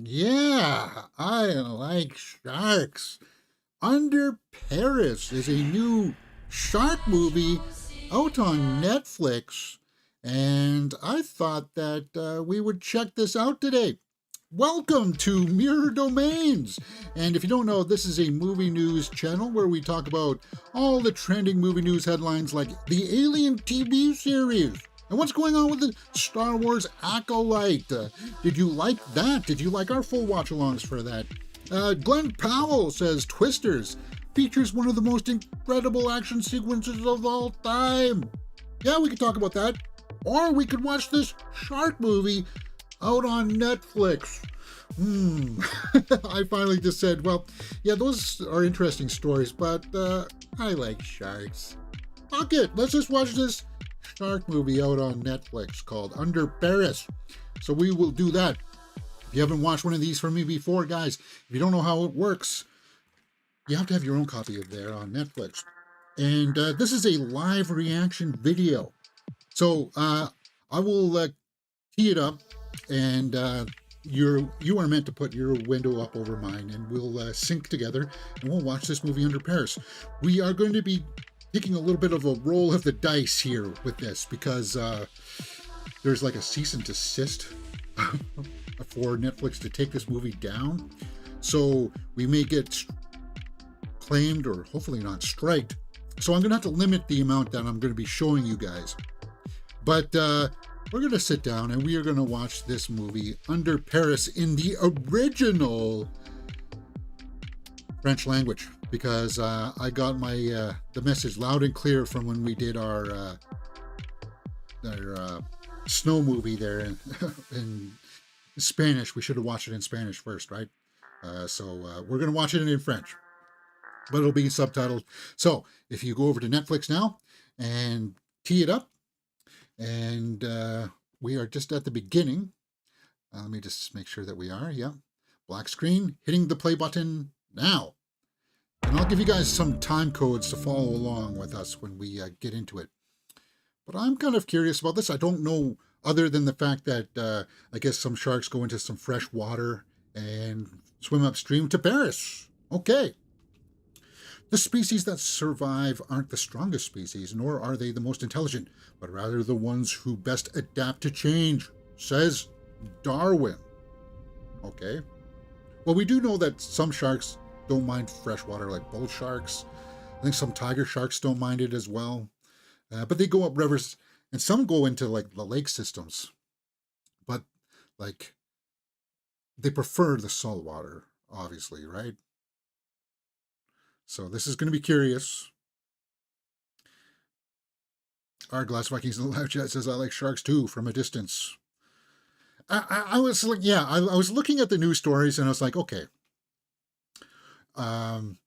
Yeah, I like sharks. Under Paris is a new shark movie out on Netflix, and I thought that we would check this out today. Welcome to Mirror Domains. And if you don't know, this is a movie news channel where we talk about all the trending movie news headlines like the Alien TV series. And what's going on with the Star Wars Acolyte? Did you like that? Did you like our full watch alongs for that? Glenn Powell says Twisters features one of the most incredible action sequences of all time. Yeah, we could talk about that. Or we could watch this shark movie out on Netflix. I finally just said, well, yeah, those are interesting stories, but I like sharks. Fuck it, let's just watch this shark movie out on Netflix called Under Paris. So we will do that. If you haven't watched one of these from me before, guys, if you don't know how it works, you have to have your own copy of there on Netflix. And this is a live reaction video. So I will tee it up, and you are meant to put your window up over mine, and we'll sync together, and we'll watch this movie Under Paris. We are going to be taking a little bit of a roll of the dice here with this because there's like a cease and desist for Netflix to take this movie down. So we may get claimed or hopefully not striked. So I'm going to have to limit the amount that I'm going to be showing you guys. But we're going to sit down and we are going to watch this movie Under Paris in the original French language because I got my the message loud and clear from when we did our snow movie there in Spanish. We should have watched it in Spanish first, right? So we're going to watch it in French, but it'll be subtitled. So if you go over to Netflix now and tee it up, and we are just at the beginning. Let me just make sure that we are. Yeah. Black screen, hitting the play button now. And I'll give you guys some time codes to follow along with us when we get into it. But I'm kind of curious about this. I don't know other than the fact that I guess some sharks go into some fresh water and swim upstream to Paris. Okay. The species that survive aren't the strongest species, nor are they the most intelligent, but rather the ones who best adapt to change, says Darwin. Okay. Well, we do know that some sharks don't mind fresh water, like bull sharks. I think some tiger sharks don't mind it as well. But they go up rivers, and some go into like the lake systems. But like, they prefer the salt water, obviously, right? So this is going to be curious. Our Glass Vikings in the live chat says, I like sharks too, from a distance. I was like, yeah, I was looking at the news stories and I was like, okay. And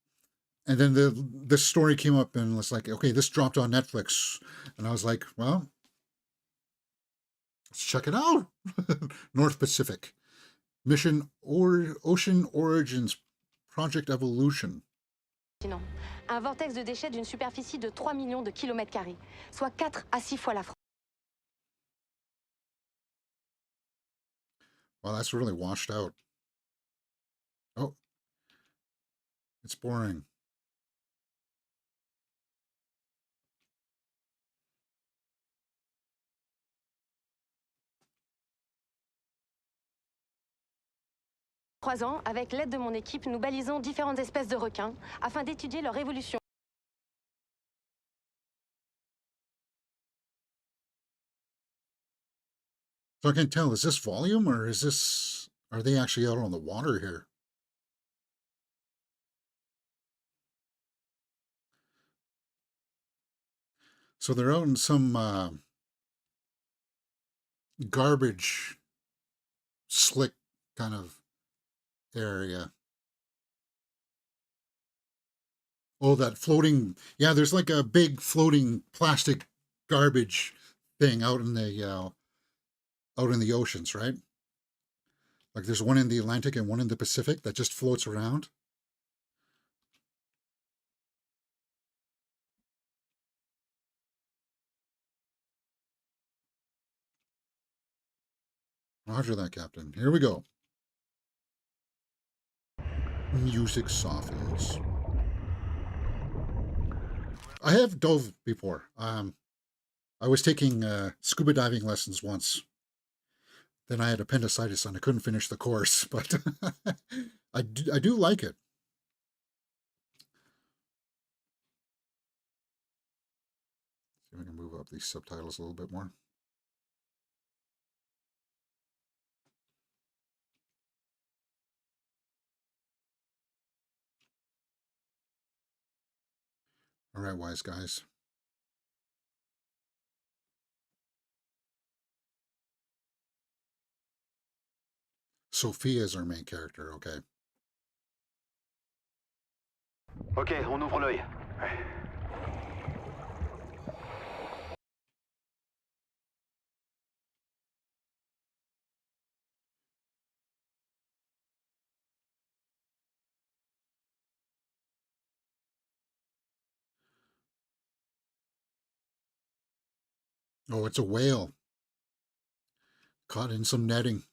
then the story came up and was like, okay, this dropped on Netflix. And I was like, well, let's check it out. North Pacific. Mission or Ocean Origins Project Evolution. Un vortex de déchets d'une superficie de 3 millions de kilomètres carrés, soit 4 à 6 fois la France. Well, that's really washed out. Oh, it's boring. Trois ans, avec l'aide de mon équipe, nous balisons différentes espèces de requins afin d'étudier leur évolution. So I can tell, is this volume or is this, are they actually out on the water here? So they're out in some garbage slick kind of area. Oh, that floating, yeah, there's like a big floating plastic garbage thing out in the oceans, right? Like there's one in the Atlantic and one in the Pacific that just floats around. Roger that, Captain. Here we go. Music softens. I have dove before. I was taking scuba diving lessons once. Then I had appendicitis and I couldn't finish the course, but I do like it. See if I can move up these subtitles a little bit more. All right, wise guys. Sophia is our main character, okay. Ok, on ouvre l'œil. Oh, it's a whale caught in some netting.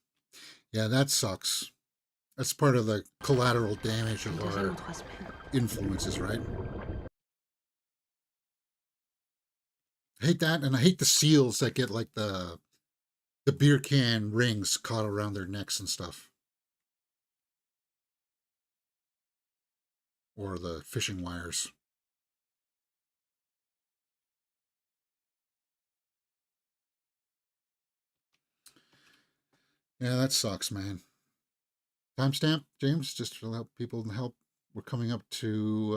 Yeah, that sucks. That's part of the collateral damage of our influences, right? I hate that, and I hate the seals that get like the beer can rings caught around their necks and stuff, or the fishing wires. Yeah, that sucks, man. Timestamp, James, just to help people help. We're coming up to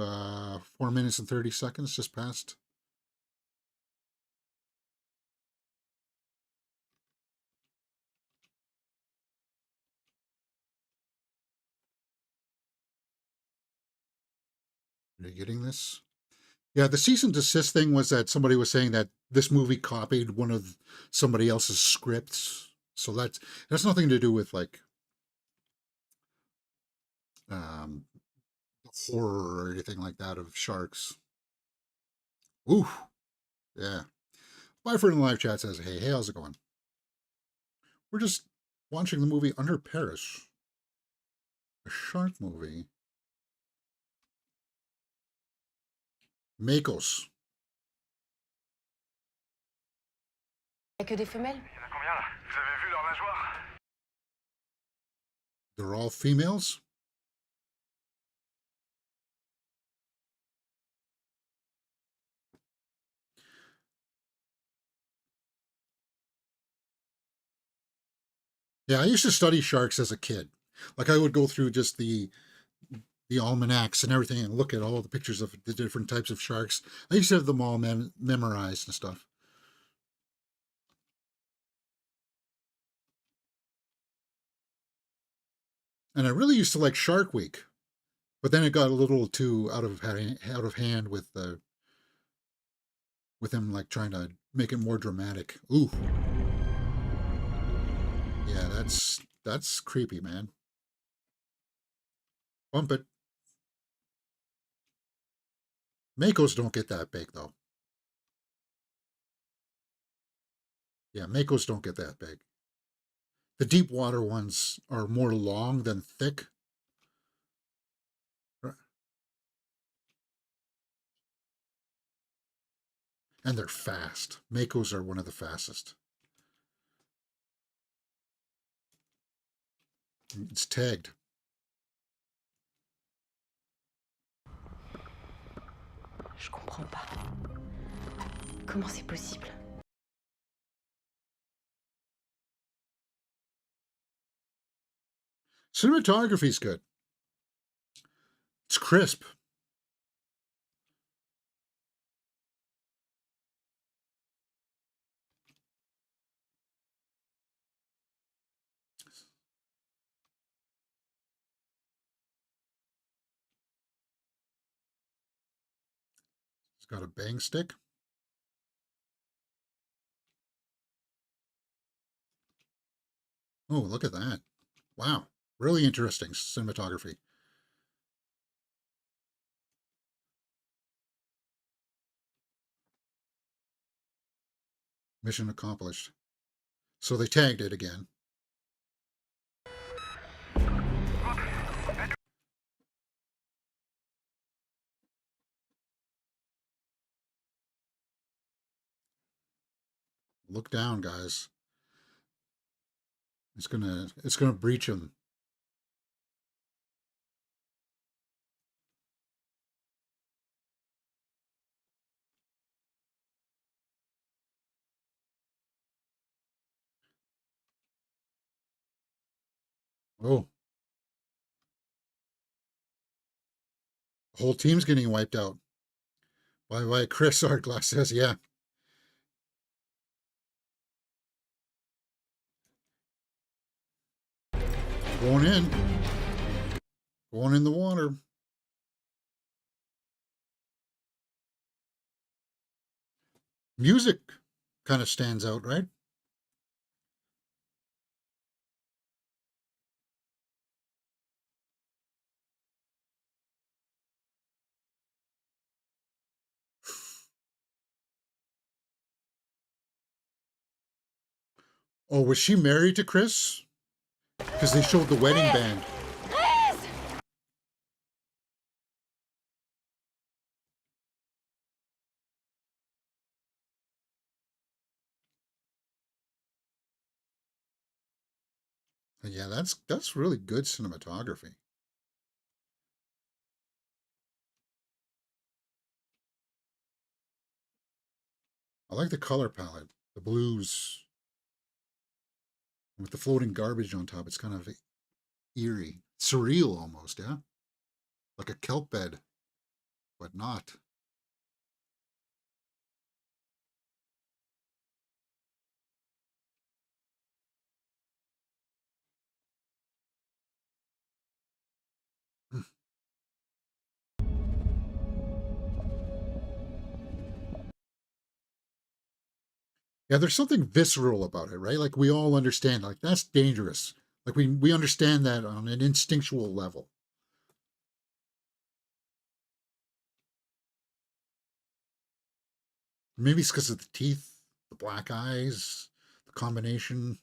4 minutes and 30 seconds, just past. Are you getting this? Yeah, the cease and desist thing was that somebody was saying that this movie copied one of somebody else's scripts. So that's nothing to do with like um, horror or anything like that of sharks. Ooh, yeah. My friend in the live chat says, hey, how's it going? We're just watching the movie Under Paris, a shark movie. Makos. Il n'y a que des femelles. Il y en a combien là? Vous avez vu leur nageoire? They're all females? Yeah, I used to study sharks as a kid. Like I would go through just the almanacs and everything and look at all the pictures of the different types of sharks. I used to have them all memorized and stuff. And I really used to like Shark Week, but then it got a little too out of hand with them like trying to make it more dramatic. Ooh, yeah, that's creepy, man. Bump it. Makos don't get that big though. Yeah, Makos don't get that big. The deep water ones are more long than thick. And they're fast. Makos are one of the fastest. It's tagged. Je comprends pas. Comment c'est possible? Cinematography's good. It's crisp. It's got a bang stick. Oh, look at that. Wow. Really interesting cinematography. Mission accomplished. So they tagged it again. Look down, guys. It's gonna breach him. Oh, the whole team's getting wiped out. Why Chris Artglass says, yeah. Going in. Going in the water. Music kind of stands out, right? Oh, was she married to Chris? Because they showed the wedding band. Yeah, that's really good cinematography. I like the color palette, the blues with the floating garbage on top. It's kind of eerie, surreal almost, yeah, like a kelp bed, but not. Yeah, there's something visceral about it, right? Like we all understand, like that's dangerous. Like we understand that on an instinctual level. Maybe it's because of the teeth, the black eyes, the combination.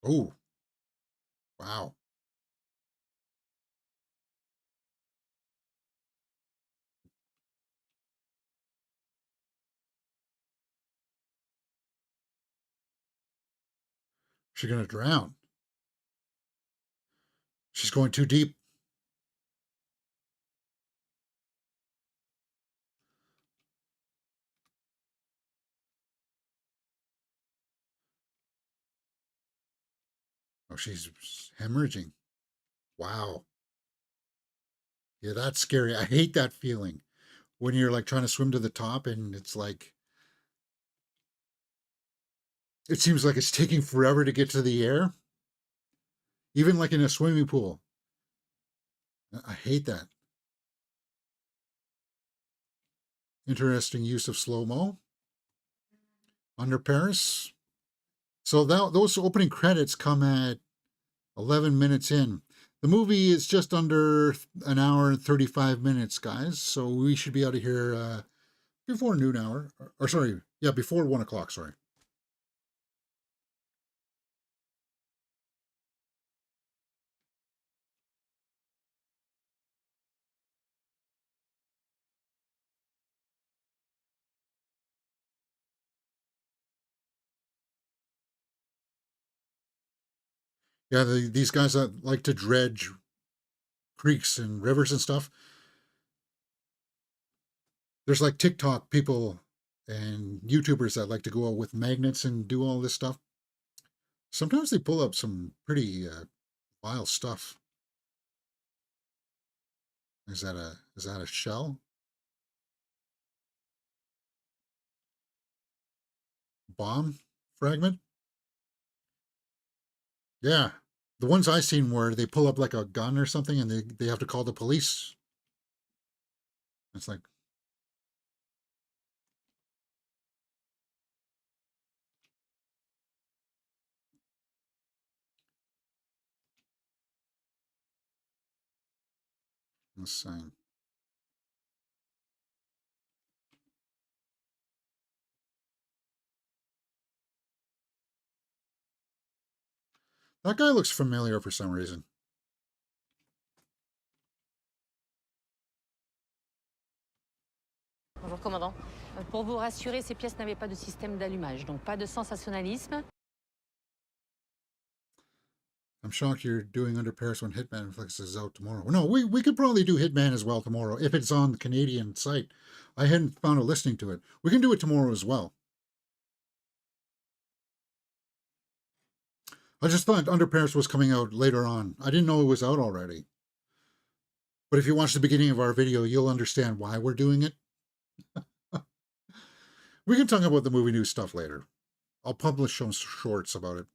Oh, wow. She's gonna drown. She's going too deep. Oh, she's hemorrhaging. Wow. Yeah, that's scary. I hate that feeling when you're like trying to swim to the top and it's like it seems like it's taking forever to get to the air, even like in a swimming pool. I hate that. Interesting use of slow mo under Paris. So those opening credits come at 11 minutes in. The movie is just under an hour and 35 minutes, guys. So we should be out of here before noon hour. Or sorry, yeah, before 1 o'clock. Sorry. Yeah, these guys that like to dredge creeks and rivers and stuff. There's like TikTok people and YouTubers that like to go out with magnets and do all this stuff. Sometimes they pull up some pretty vile stuff. Is that a shell bomb fragment? Yeah, the ones I seen where they pull up like a gun or something and they have to call the police. It's like insane. That guy looks familiar for some reason. Bonjour, commandant. Pour vous rassurer, ces pièces n'avaient pas de système d'allumage, donc pas de sensationnalisme. I'm shocked you're doing Under Paris when Hitman Flex is out tomorrow. No, we could probably do Hitman as well tomorrow if it's on the Canadian site. I hadn't found a listing to it. We can do it tomorrow as well. I just thought Under Paris was coming out later on. I didn't know it was out already. But if you watch the beginning of our video, you'll understand why we're doing it. We can talk about the movie news stuff later. I'll publish some shorts about it.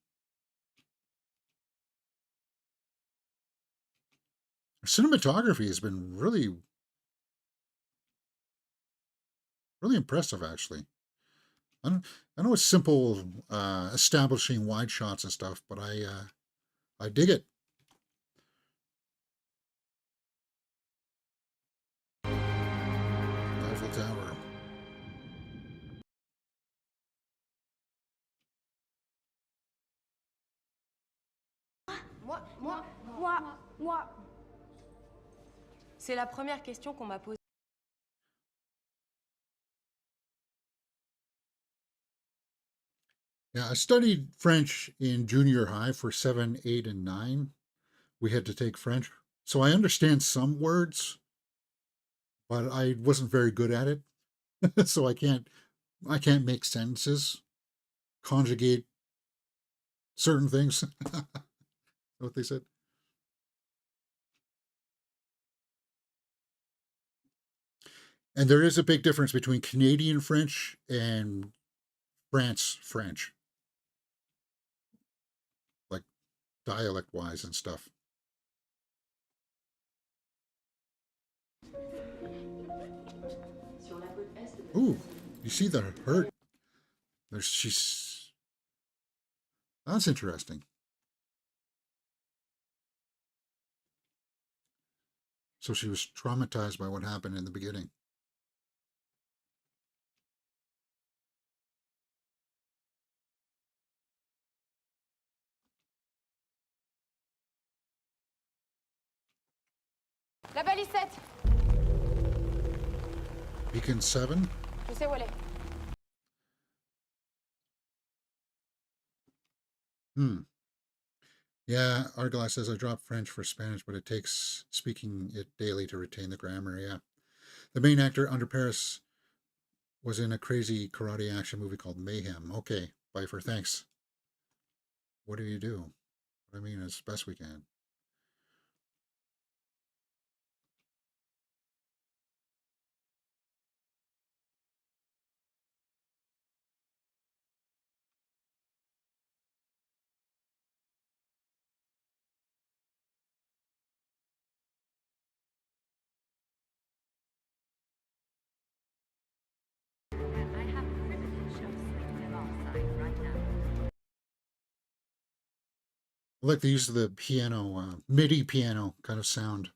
Cinematography has been really, really impressive, actually. I know it's simple establishing wide shots and stuff, but I dig it. Eiffel Tower. Moi. C'est la première question qu'on m'a posée. Yeah, I studied French in junior high for 7, 8, and 9. We had to take French. So I understand some words, but I wasn't very good at it. So I can't make sentences, conjugate certain things. What they said. And there is a big difference between Canadian French and France French, like dialect wise and stuff. Ooh, you see the hurt? That's interesting. So she was traumatized by what happened in the beginning. La balissette. Beacon 7? Je sais où elle est. Yeah, Argyle says I dropped French for Spanish, but it takes speaking it daily to retain the grammar. Yeah. The main actor, Under Paris, was in a crazy karate action movie called Mayhem. Okay, Pfeiffer, thanks. What do you do? I mean, as best we can. I like the use of the piano, MIDI piano kind of sound.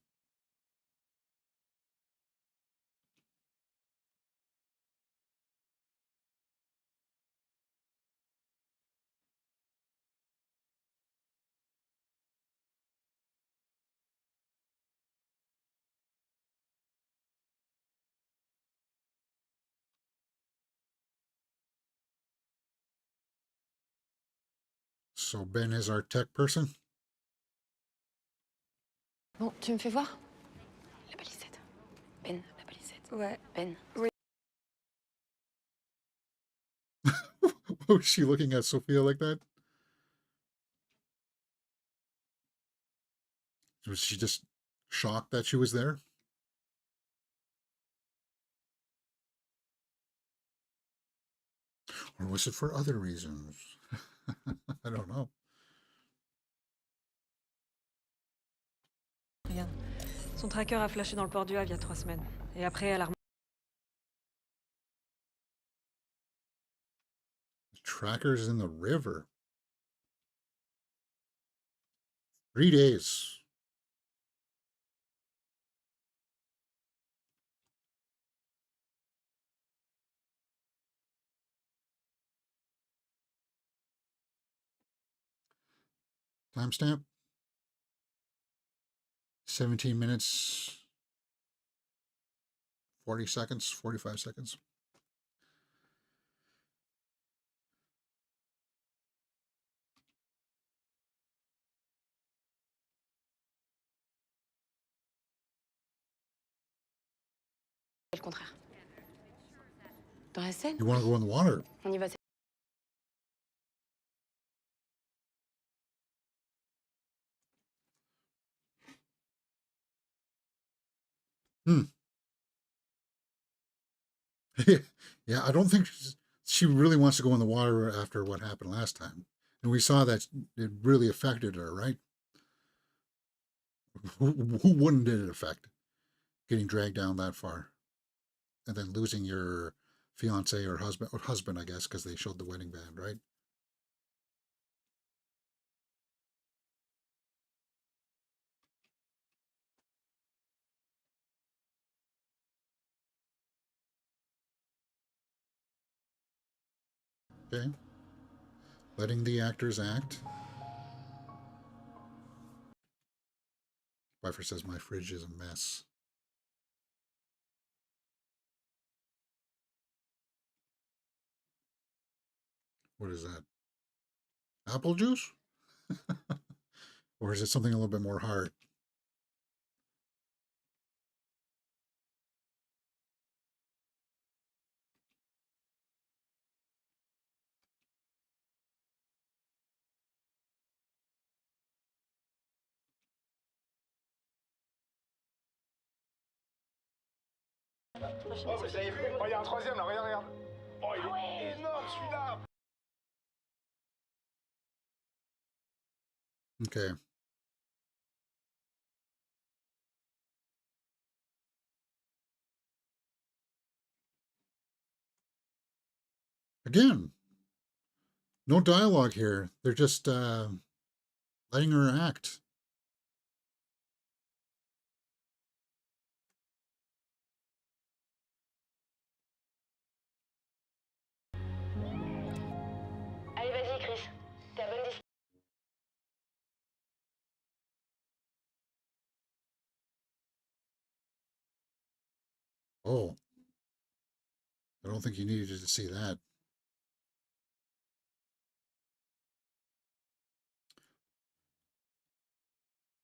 So Ben is our tech person. Bon, tu me fais voir? La balissette. Ben, la balissette. Ouais. Ben. Oui. Was she looking at Sophia like that? Was she just shocked that she was there? Or was it for other reasons? I don't know. Regarde. Son tracker a flashé dans le port du Havre il y a 3 semaines. Et après, elle a The tracker's in the river. 3 days. Timestamp? 17 minutes, 40 seconds, 45 seconds. Le contraire. Dans la scène, You want to go in the water? on y va. Hmm. Yeah, I don't think she really wants to go in the water after what happened last time. And we saw that it really affected her, right? Who wouldn't it affect? Getting dragged down that far and then losing your fiance or husband, I guess, because they showed the wedding band, right? Okay. Letting the actors act. Pfeiffer says my fridge is a mess. What is that? Apple juice? Or is it something a little bit more hard? Oh, vous avez vu? Oh, il y a un troisième là, regarde, regarde. Oh, il est énorme celui-là. Okay. Again, no dialogue here. They're just letting her act. Allez, vas-y, Chris. T'es à bonne distance. Oh, I don't think you needed to see that.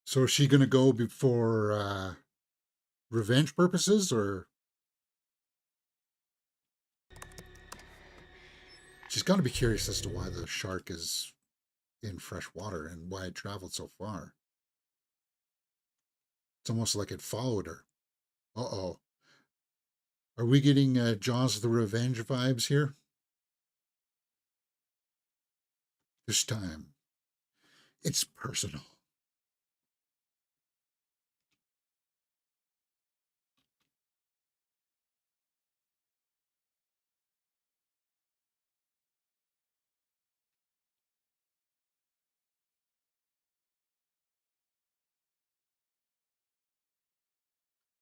So is she going to go before revenge purposes, or she's got to be curious as to why the shark is in fresh water and why it traveled so far? It's almost like it followed her. Uh-oh. Are we getting Jaws of the Revenge vibes here? This time, it's personal.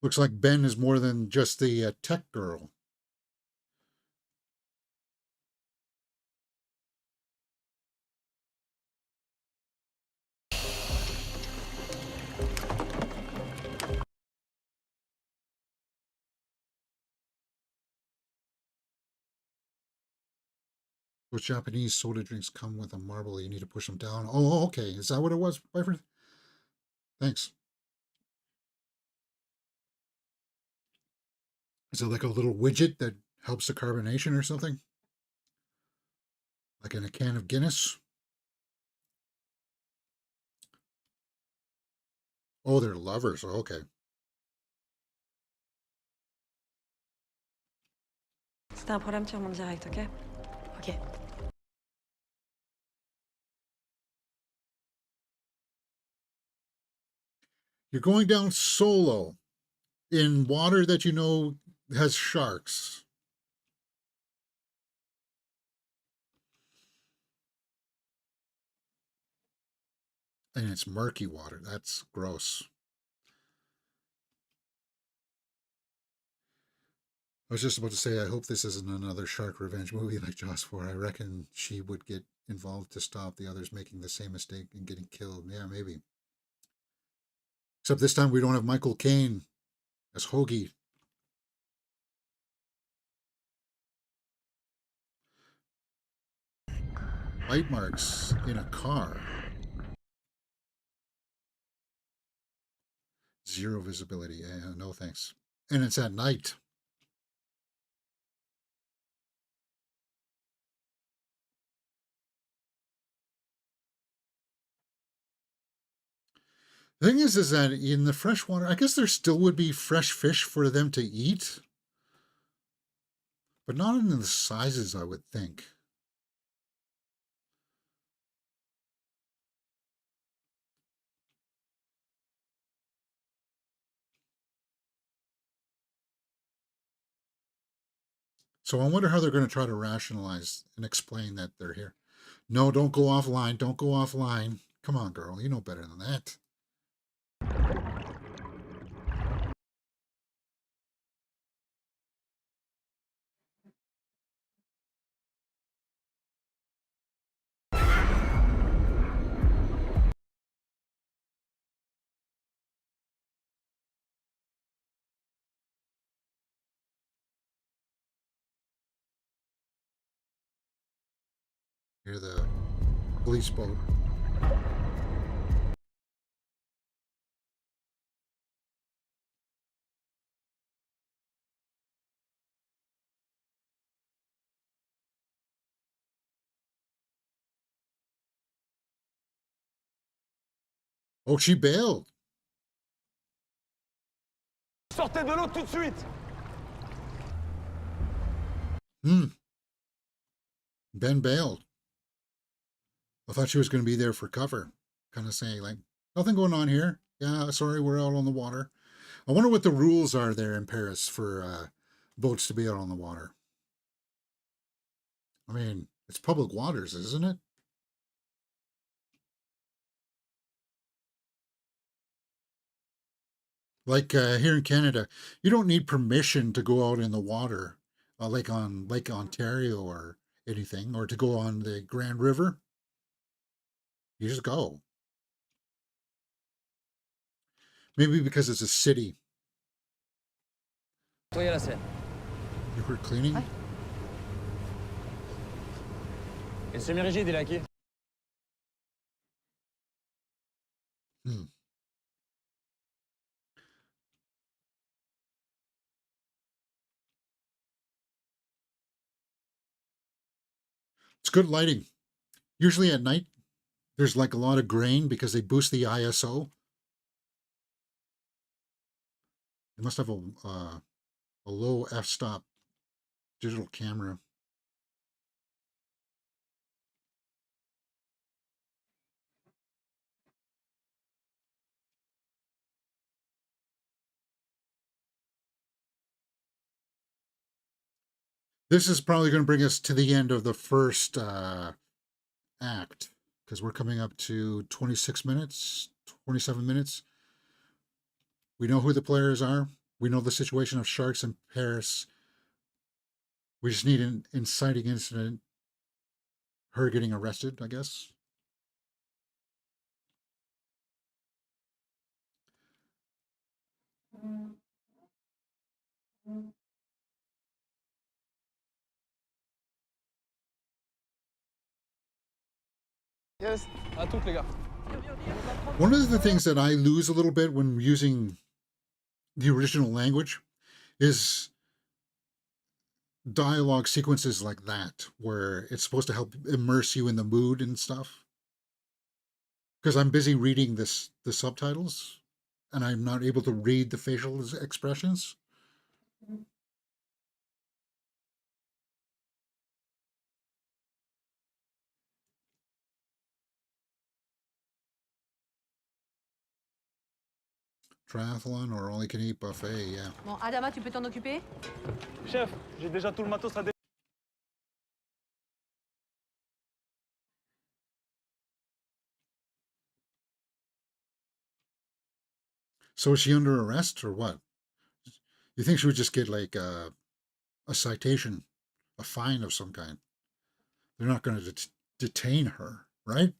Looks like Ben is more than just the tech girl. Those Japanese soda drinks come with a marble. You need to push them down. Oh, okay. Is that what it was, Pfeiffer? Thanks. Is it like a little widget that helps the carbonation or something? Like in a can of Guinness? Oh, they're lovers. Oh, okay. Si t'as un problème, tu remontes direct, ok? Ok. You're going down solo in water that you know has sharks. And it's murky water. That's gross. I was just about to say, I hope this isn't another shark revenge movie like Jaws 4. I reckon she would get involved to stop the others making the same mistake and getting killed. Yeah, maybe. Except this time we don't have Michael Caine as Hoagie. Bite marks in a car. Zero visibility. No thanks. And it's at night. The thing is that in the freshwater, I guess there still would be fresh fish for them to eat, but not in the sizes I would think. So I wonder how they're going to try to rationalize and explain that they're here. No, don't go offline. Don't go offline. Come on, girl. You know better than that. Hear the police boat. Oh, she bailed. Sortez de l'eau tout de suite. Ben bailed. I thought she was going to be there for cover. Kind of saying, like, nothing going on here. Yeah, sorry, we're out on the water. I wonder what the rules are there in Paris for boats to be out on the water. I mean, it's public waters, isn't it? Like here in Canada, you don't need permission to go out in the water, like on Lake Ontario or anything, or to go on the Grand River. You just go. Maybe because it's a city. Soyez la scène. You were cleaning? Et semi-rigide et laqué. Hmm. It's good lighting. Usually at night, there's like a lot of grain because they boost the ISO. They must have a low f-stop digital camera. This is probably going to bring us to the end of the first act because we're coming up to 26 minutes, 27 minutes. We know who the players are. We know the situation of sharks in Paris. We just need an inciting incident. Her getting arrested, I guess. Yes, à toutes les gars. One of the things that I lose a little bit when using the original language is dialogue sequences like that, where it's supposed to help immerse you in the mood and stuff. Because I'm busy reading the subtitles, and I'm not able to read the facial expressions. Triathlon or all you can eat buffet, yeah. Bon, Adama, tu peux t'en occuper? Chef, j'ai déjà tout le matos à So is she under arrest or what? You think she would just get like a citation, a fine of some kind? They're not going to detain her, right?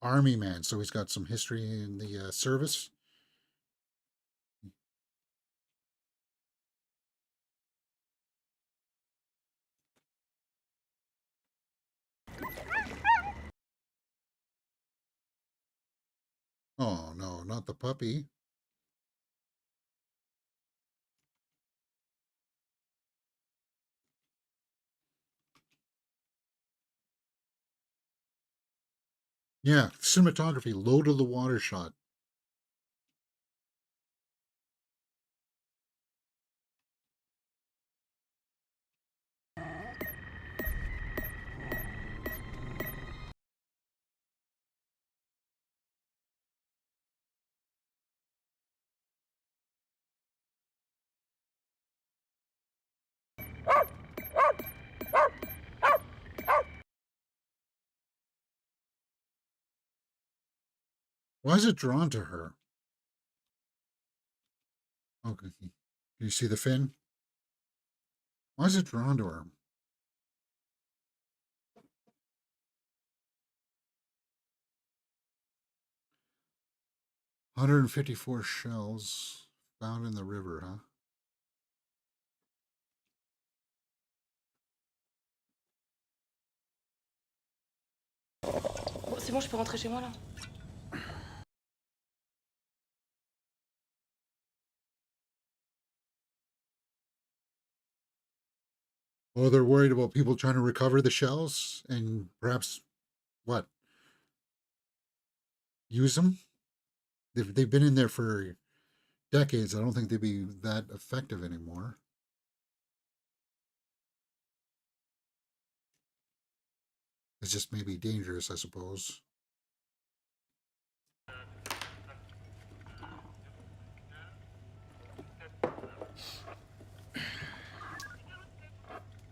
Army man, so he's got some history in the service. Oh, no, not the puppy. Yeah, cinematography, low to the water shot. Why is it drawn to her? Okay. Can you see the fin? Why is it drawn to her? "154 shells found in the river," huh? Bon, c'est bon, je peux rentrer chez moi là. Oh, they're worried about people trying to recover the shells and perhaps what? Use them? They've been in there for decades. I don't think they'd be that effective anymore. It's just maybe dangerous, I suppose.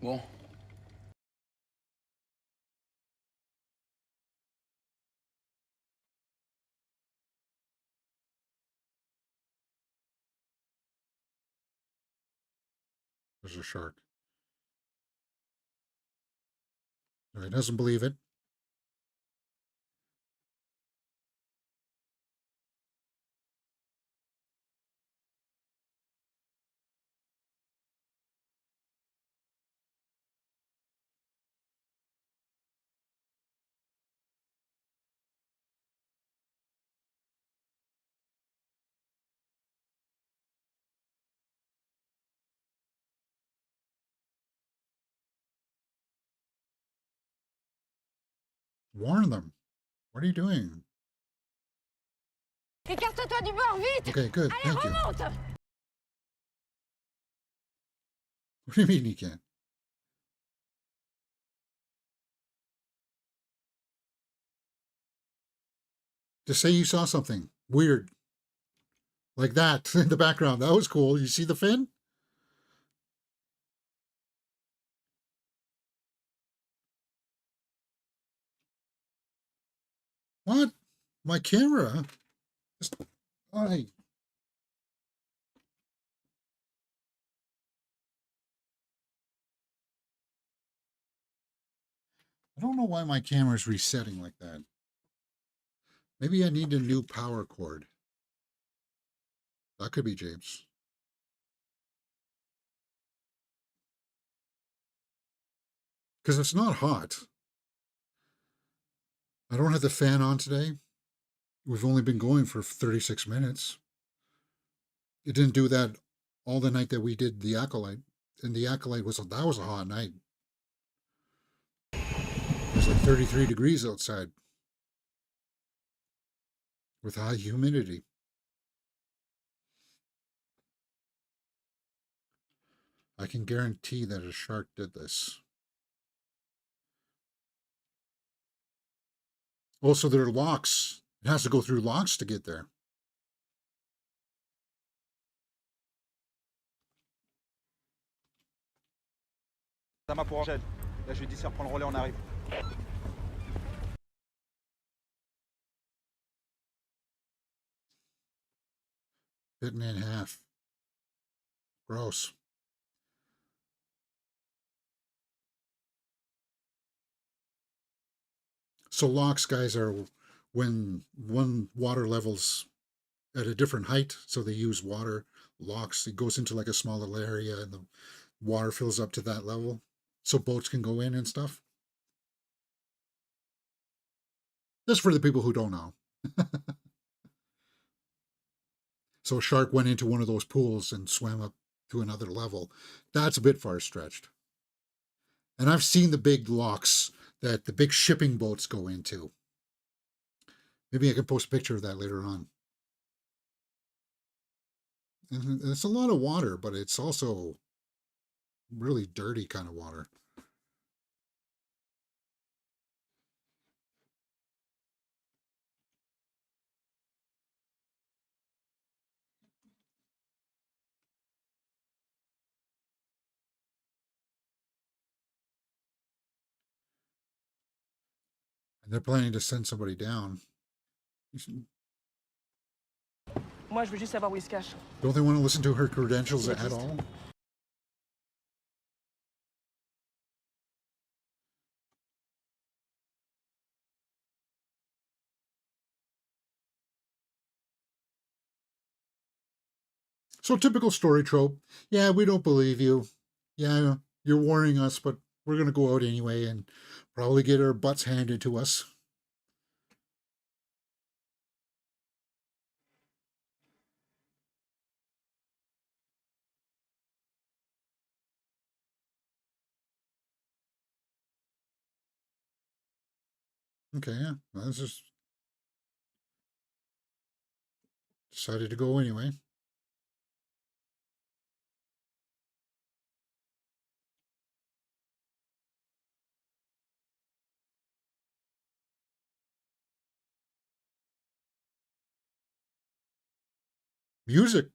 Bon. There's a shark. No, he doesn't believe it. Warn them. What are you doing? Écarte-toi du bord, vite! Okay, good. Allez, Thank you. remonte! What do you mean you can't? Just say you saw something weird like that in the background. That was cool. You see the fin? What? My camera? Just, I don't know why my camera's resetting like that. Maybe I need a new power cord. That could be James. Because it's not hot. I don't have the fan on today. We've only been going for 36 minutes. It didn't do that all the night that we did the Acolyte. And the Acolyte was a hot night. It was like 33 degrees outside with high humidity. I can guarantee that a shark did this. Also, there are locks. It has to go through locks to get there. Ça m'a pour Angèle. Là, je lui dis, ça reprend le relais, on arrive. Bitten in half. Gross. So locks, guys, are when one water level's at a different height, so they use water locks. It goes into like a smaller area and the water fills up to that level so boats can go in and stuff. Just for the people who don't know. So a shark went into one of those pools and swam up to another level. That's a bit far stretched. And I've seen the big locks that the big shipping boats go into. Maybe I can post a picture of that later on. And it's a lot of water, but it's also really dirty kind of water. And they're planning to send somebody down. Moi, je veux juste savoir où il se cache. Don't they want to listen to her credentials at all? So typical story trope. Yeah, we don't believe you. Yeah, you're warning us, but we're going to go out anyway and probably get our butts handed to us. Okay, yeah. Well, this is decided to go anyway. Music.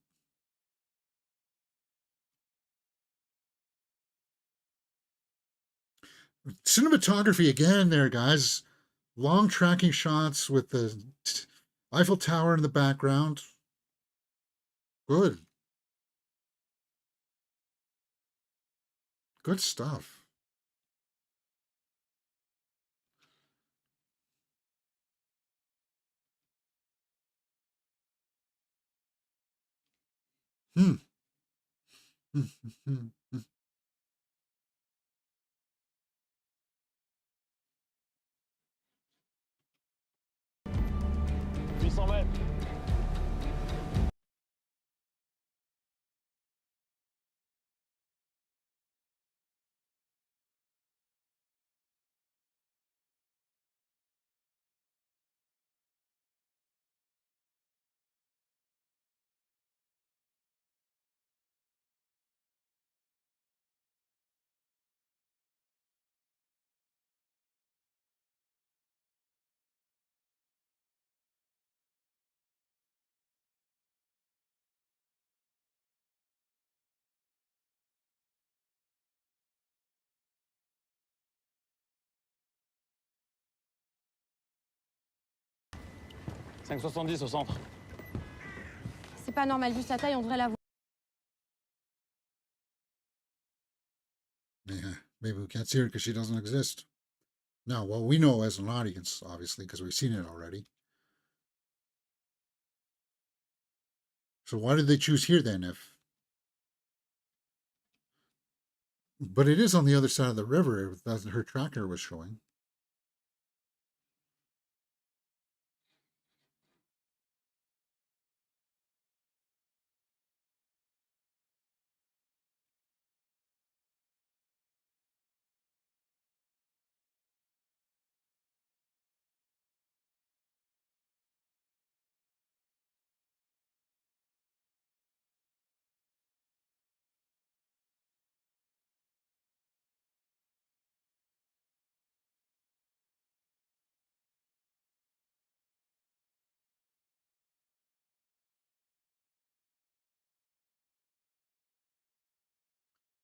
Cinematography again there, guys. Long tracking shots with the Eiffel Tower in the background. Good. Good stuff. Hmm. Hmm. Hmm. Hmm. 800 mètres. .570 au centre. C'est pas normal, vu sa taille, on devrait la voir. Yeah, maybe we can't see her because she doesn't exist. No, well, we know as an audience, obviously, because we've seen it already. So why did they choose here then? If, but it is on the other side of the river that her tracker was showing.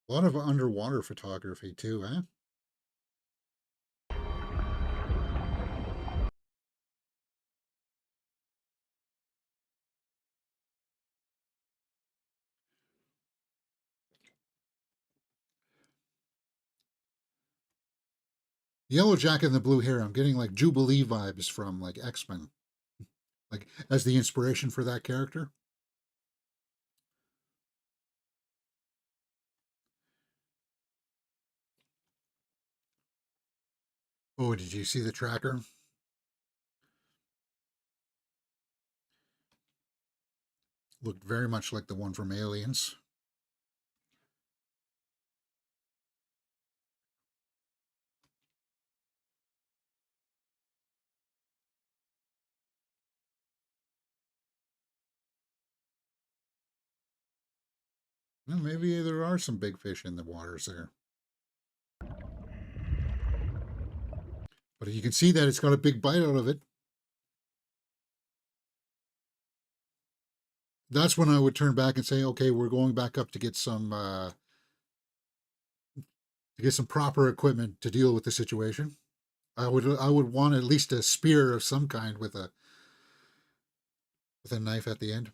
A lot of underwater photography too, eh? Yellow jacket and the blue hair. I'm getting like Jubilee vibes from like X-Men, like as the inspiration for that character. Oh, did you see the tracker? Looked very much like the one from Aliens. Well, maybe there are some big fish in the waters there. But you can see that it's got a big bite out of it. That's when I would turn back and say, okay, we're going back up to get some proper equipment to deal with the situation. I would want at least a spear of some kind with a knife at the end.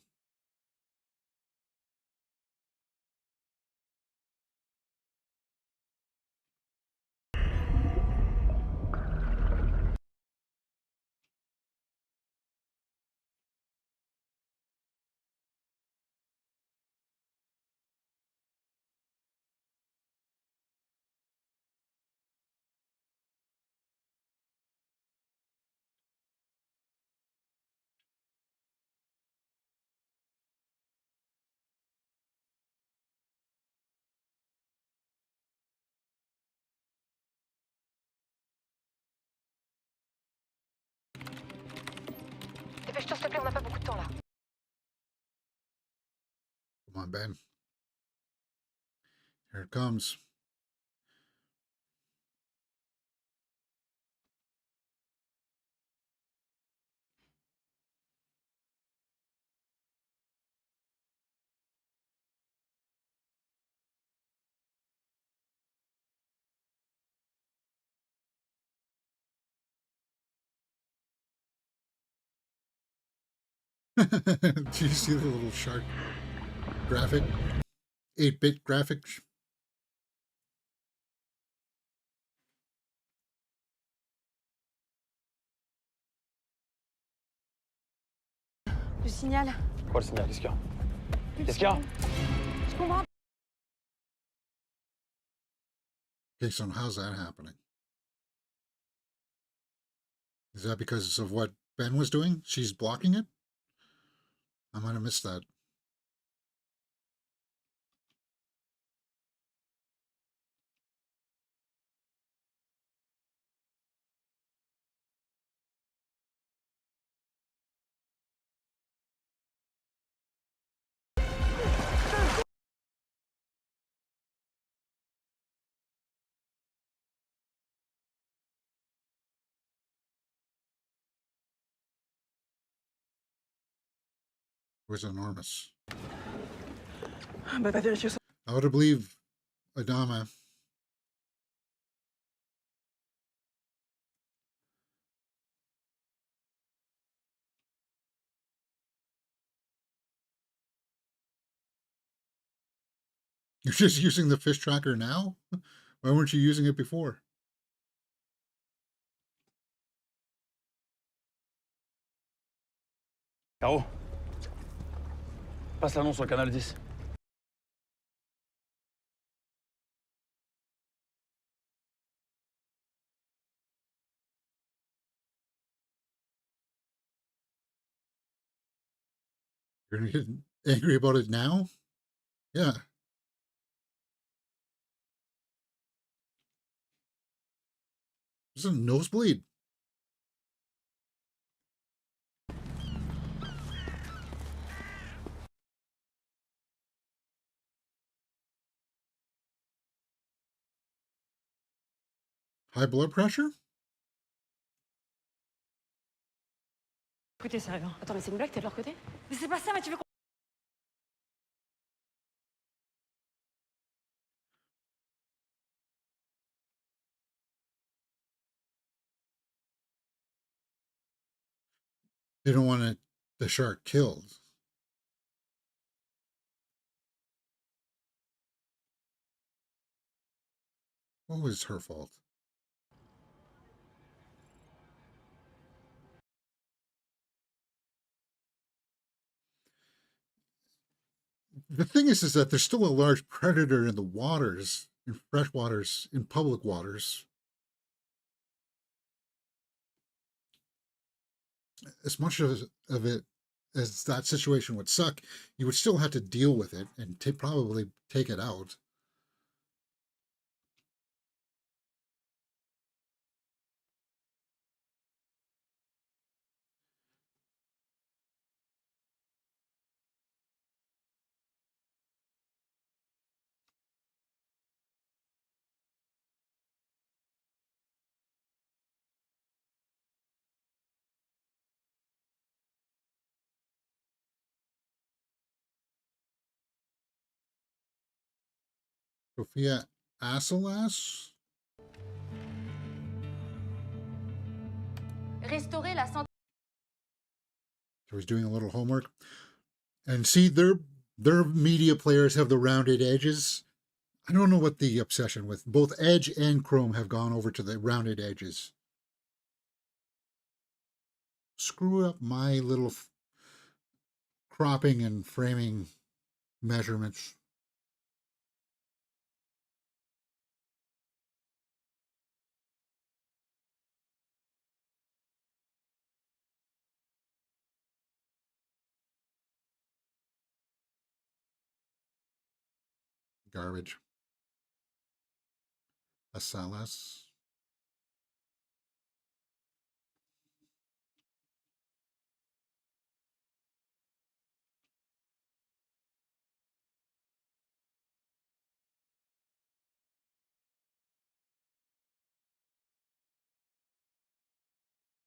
Dépêche-toi, s'il te plaît, on n'a pas beaucoup de temps là. Come on, Ben. Here it comes. Do you see the little shark graphic? 8-bit graphic. Le signal. Quoi le signal? Qu'est-ce qu'il y a? Qu'est-ce qu'il y a? Je comprends. Okay, so how's that happening? Is that because of what Ben was doing? She's blocking it? I might have missed that. It was enormous. Bah, va vérifier ça. I would believe Adama. You're just using the fish tracker now? Why weren't you using it before? Caro, passe l'annonce sur le canal 10. You're gonna get angry about it now? Yeah. It's a nosebleed. High blood pressure? Écoutez, sérieux. Attends, mais c'est une blague, t'es de leur côté? Mais c'est pas ça, mais tu veux qu'on... They don't want the shark killed. What was her fault? The thing is that there's still a large predator in the waters, in fresh waters, in public waters. As much of it as that situation would suck, you would still have to deal with it and probably take it out. Sophia Asalas? Restaurer la santé. So he's doing a little homework. And see, their media players have the rounded edges. I don't know what the obsession with. Both Edge and Chrome have gone over to the rounded edges. Screw up my little cropping and framing measurements. Garbage. Asalas.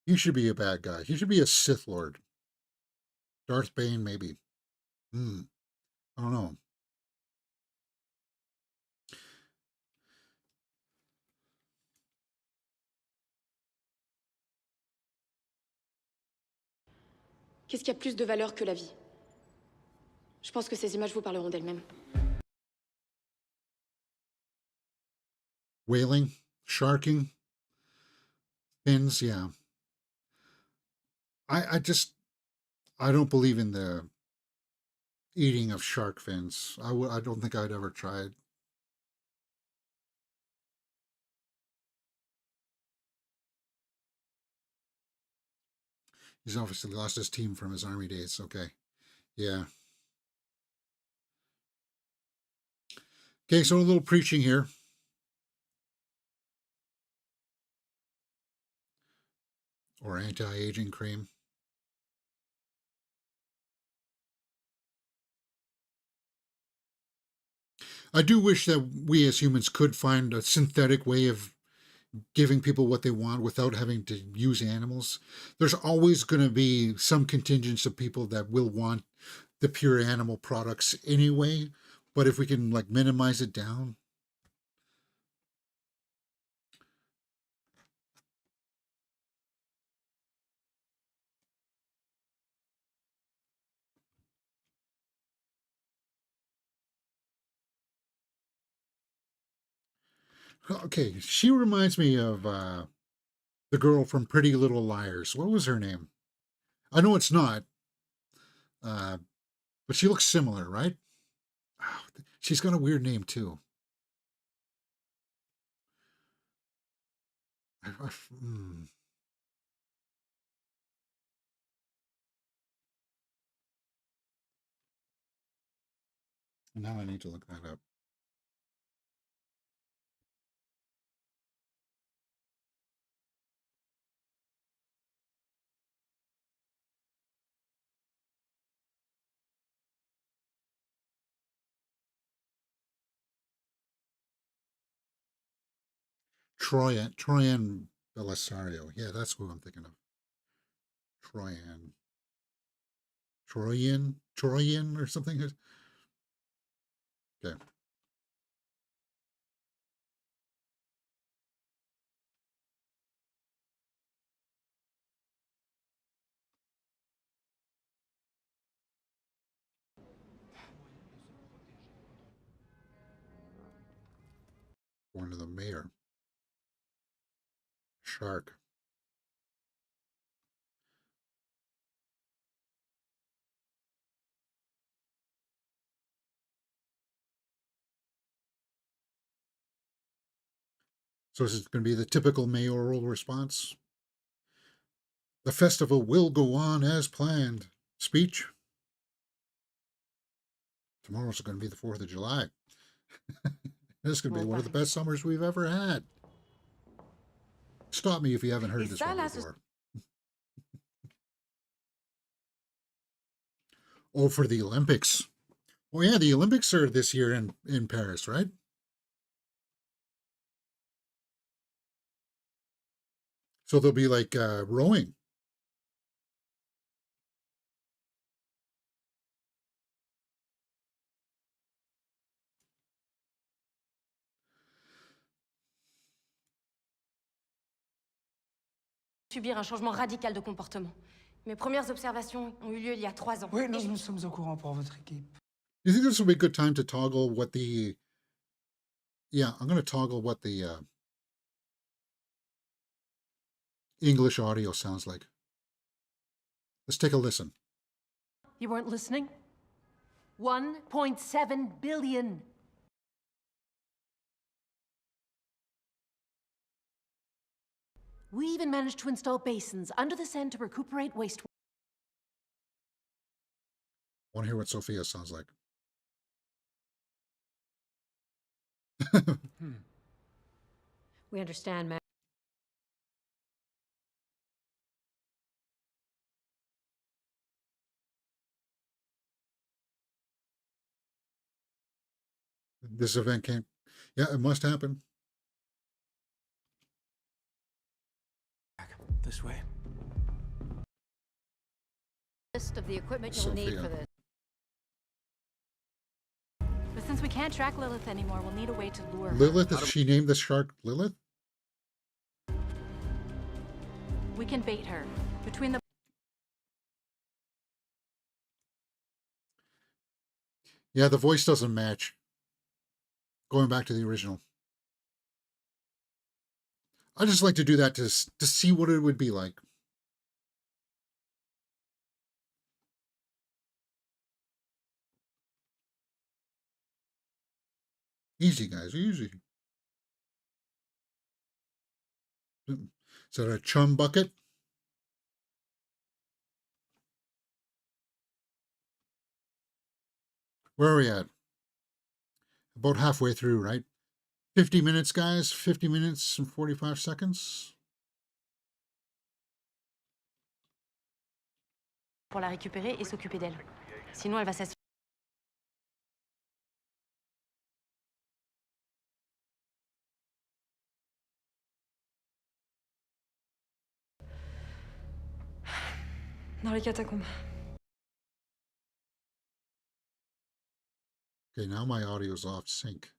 He should be a bad guy. He should be a Sith Lord. Darth Bane, maybe. I don't know. Qu'est-ce qui a plus de valeur que la vie? Je pense que ces images vous parleront d'elles-mêmes. Whaling, sharking, fins, yeah. I don't believe in the eating of shark fins. I don't think I'd ever try it. He's obviously lost his team from his army days. Okay. Yeah. Okay, so a little preaching here. Or anti-aging cream. I do wish that we as humans could find a synthetic way of giving people what they want without having to use animals. There's always going to be some contingents of people that will want the pure animal products anyway, but if we can like minimize it down. Okay, she reminds me of the girl from Pretty Little Liars. What was her name? I know it's not, uh, but she looks similar, right? Oh, she's got a weird name too. Hmm. Now I need to look that up. Troyan Belisario. Yeah, that's who I'm thinking of. Troyan. Troyan or something. Okay. Born to the mayor. Shark. So this is going to be the typical mayoral response. The festival will go on as planned. speech. Tomorrow's going to be the 4th of July. This is going to be one of the best summers we've ever had. Stop me if you haven't heard this one before. Oh, for the Olympics. Oh, yeah, the Olympics are this year in Paris, right? So there'll be like rowing. Subir un changement radical de comportement. Mes premières observations ont eu lieu il y a 3 ans. Oui, nous sommes au courant pour votre équipe. You think this will be a good time to toggle what the... Yeah, I'm going to toggle what the English audio sounds like. Let's take a listen. You weren't listening? 1.7 billion. We even managed to install basins under the sand to recuperate wastewater. I want to hear what Sophia sounds like. We understand, ma'am. This event can't... Yeah, it must happen. This way. List of the equipment you'll need Sophia. for this. But since we can't track Lilith anymore, we'll need a way to lure her. Lilith, is she named the shark Lilith? We can bait her. Between the Yeah, the voice doesn't match. Going back to the original. I just like to do that to see what it would be like. Easy, guys, easy. Is that a chum bucket? Where are we at? About halfway through, right? 50 minutes, guys. 50 minutes and 45 seconds. Pour la récupérer et s'occuper d'elle. Sinon, elle va s'assurer. dans les catacombes. Okay, now my audio's off sync.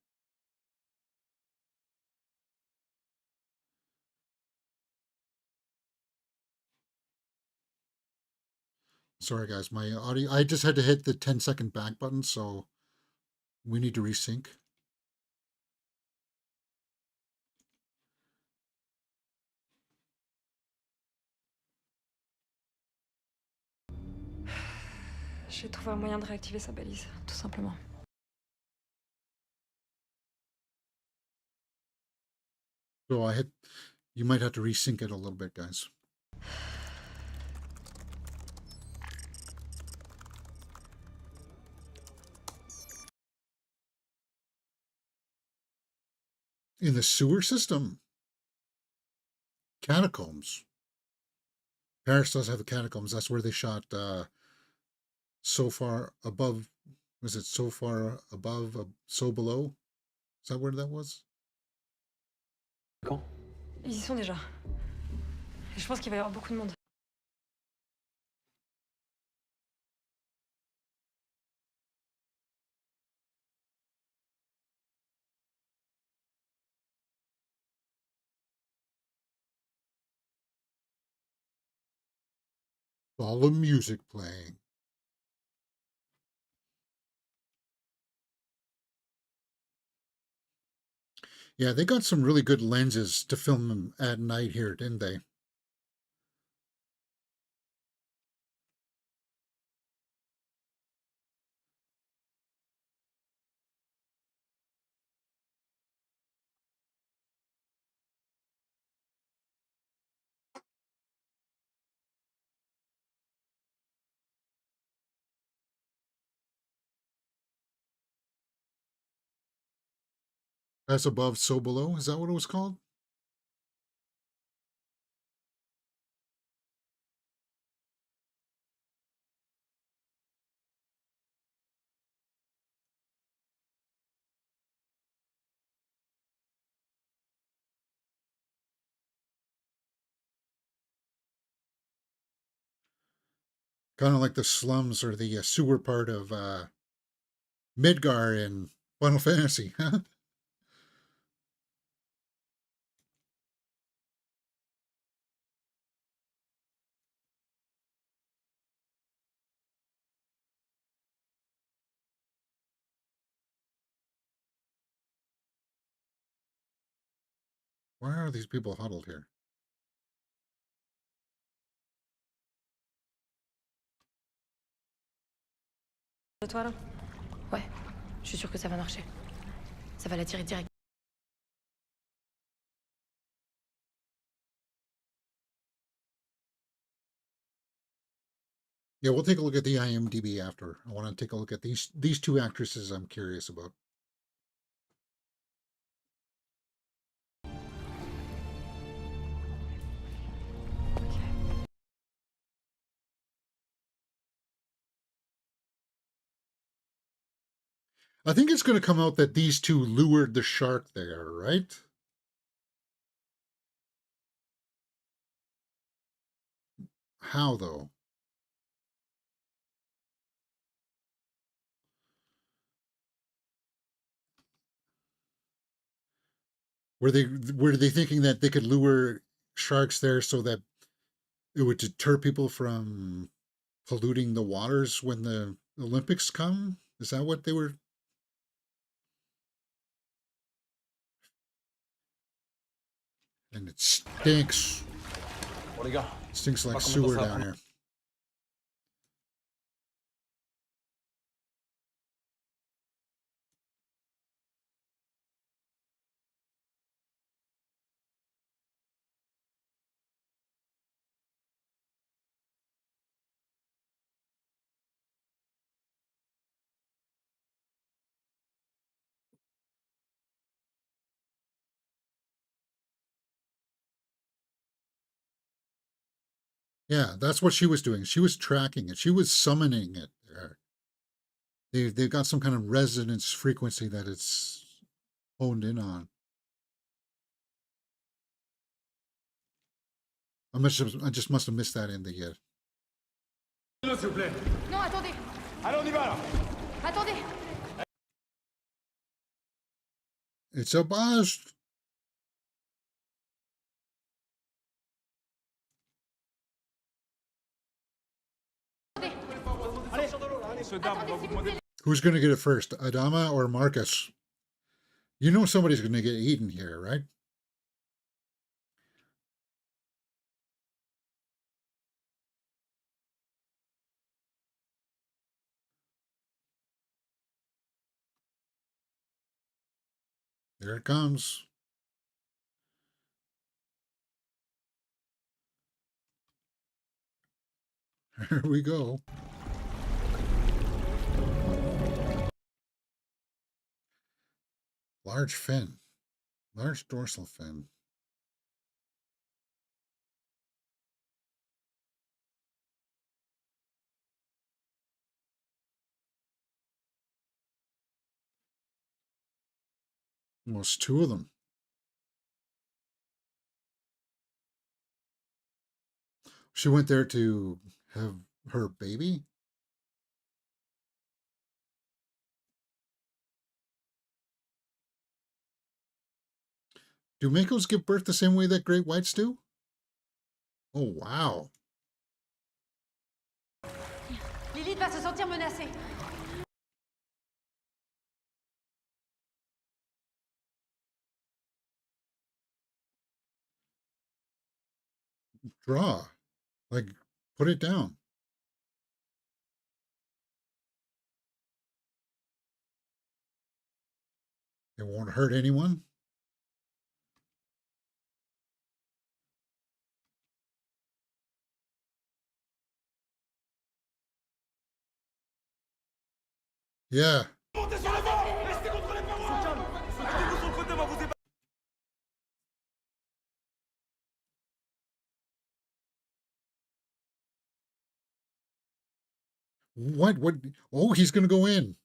Sorry, guys, my audio... I just had to hit the 10-second back button, so we need to resync. J'ai trouvé un moyen de réactiver sa balise, tout simplement. So I hit... You might have to resync it a little bit, guys. In the sewer system. Catacombs. Paris does have the catacombs. That's where they shot So Far Above. Was it So Far Above, So Below? Is that where that was? Quand? Ils y sont déjà. Et je pense qu'il va y avoir beaucoup de monde. All the music playing. Yeah, they got some really good lenses to film them at night here, didn't they? As above, so below. Is that what it was called? Kind of like the slums or the sewer part of Midgar in Final Fantasy. Why are these people huddled here? De toi là? Ouais, je suis sûre que ça va marcher. Ça va l'attirer direct. Yeah, we'll take a look at the IMDb after. I want to take a look at these two actresses I'm curious about. I think it's going to come out that these two lured the shark there, right? How though? Were they thinking that they could lure sharks there so that it would deter people from polluting the waters when the Olympics come? Is that what they were? And it stinks. Bon les gars, Stinks like Pas comment sewer ça va down here. Yeah, that's what she was doing. She was tracking it. She was summoning it there. They've got some kind of resonance frequency that it's honed in on. I just must have missed that in the S'il vous plaît. Non, attendez. Allez, on y va là. Attendez. It's a bust. Who's going to get it first, Adama or Marcus? You know somebody's going to get eaten here, right? There it comes. Here we go. Large fin. Large dorsal fin. Almost two of them. She went there to have her baby. Do makos give birth the same way that great whites do? Oh, wow. Lilith va se sentir menacée. Draw. Like, put it down. It won't hurt anyone. Yeah. Montez sur le banc. Restez contre les parois. Mettez-vous sur le côté, mon What? What? Oh, he's going to go in.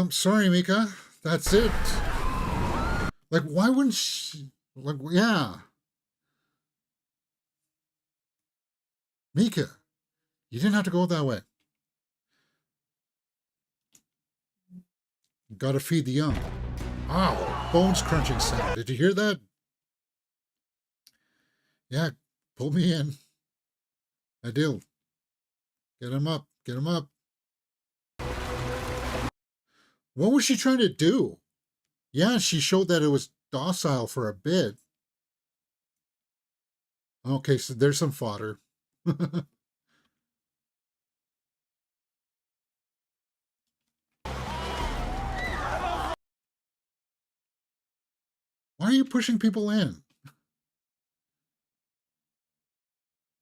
Sorry, Mika. That's it. Like, why wouldn't she? Like, yeah. Mika, you didn't have to go that way. Gotta feed the young. Ow, bones crunching sound. Did you hear that? Yeah, pull me in. I do. Get him up. Get him up. What was she trying to do? Yeah, she showed that it was docile for a bit. Okay, so there's some fodder. Why are you pushing people in?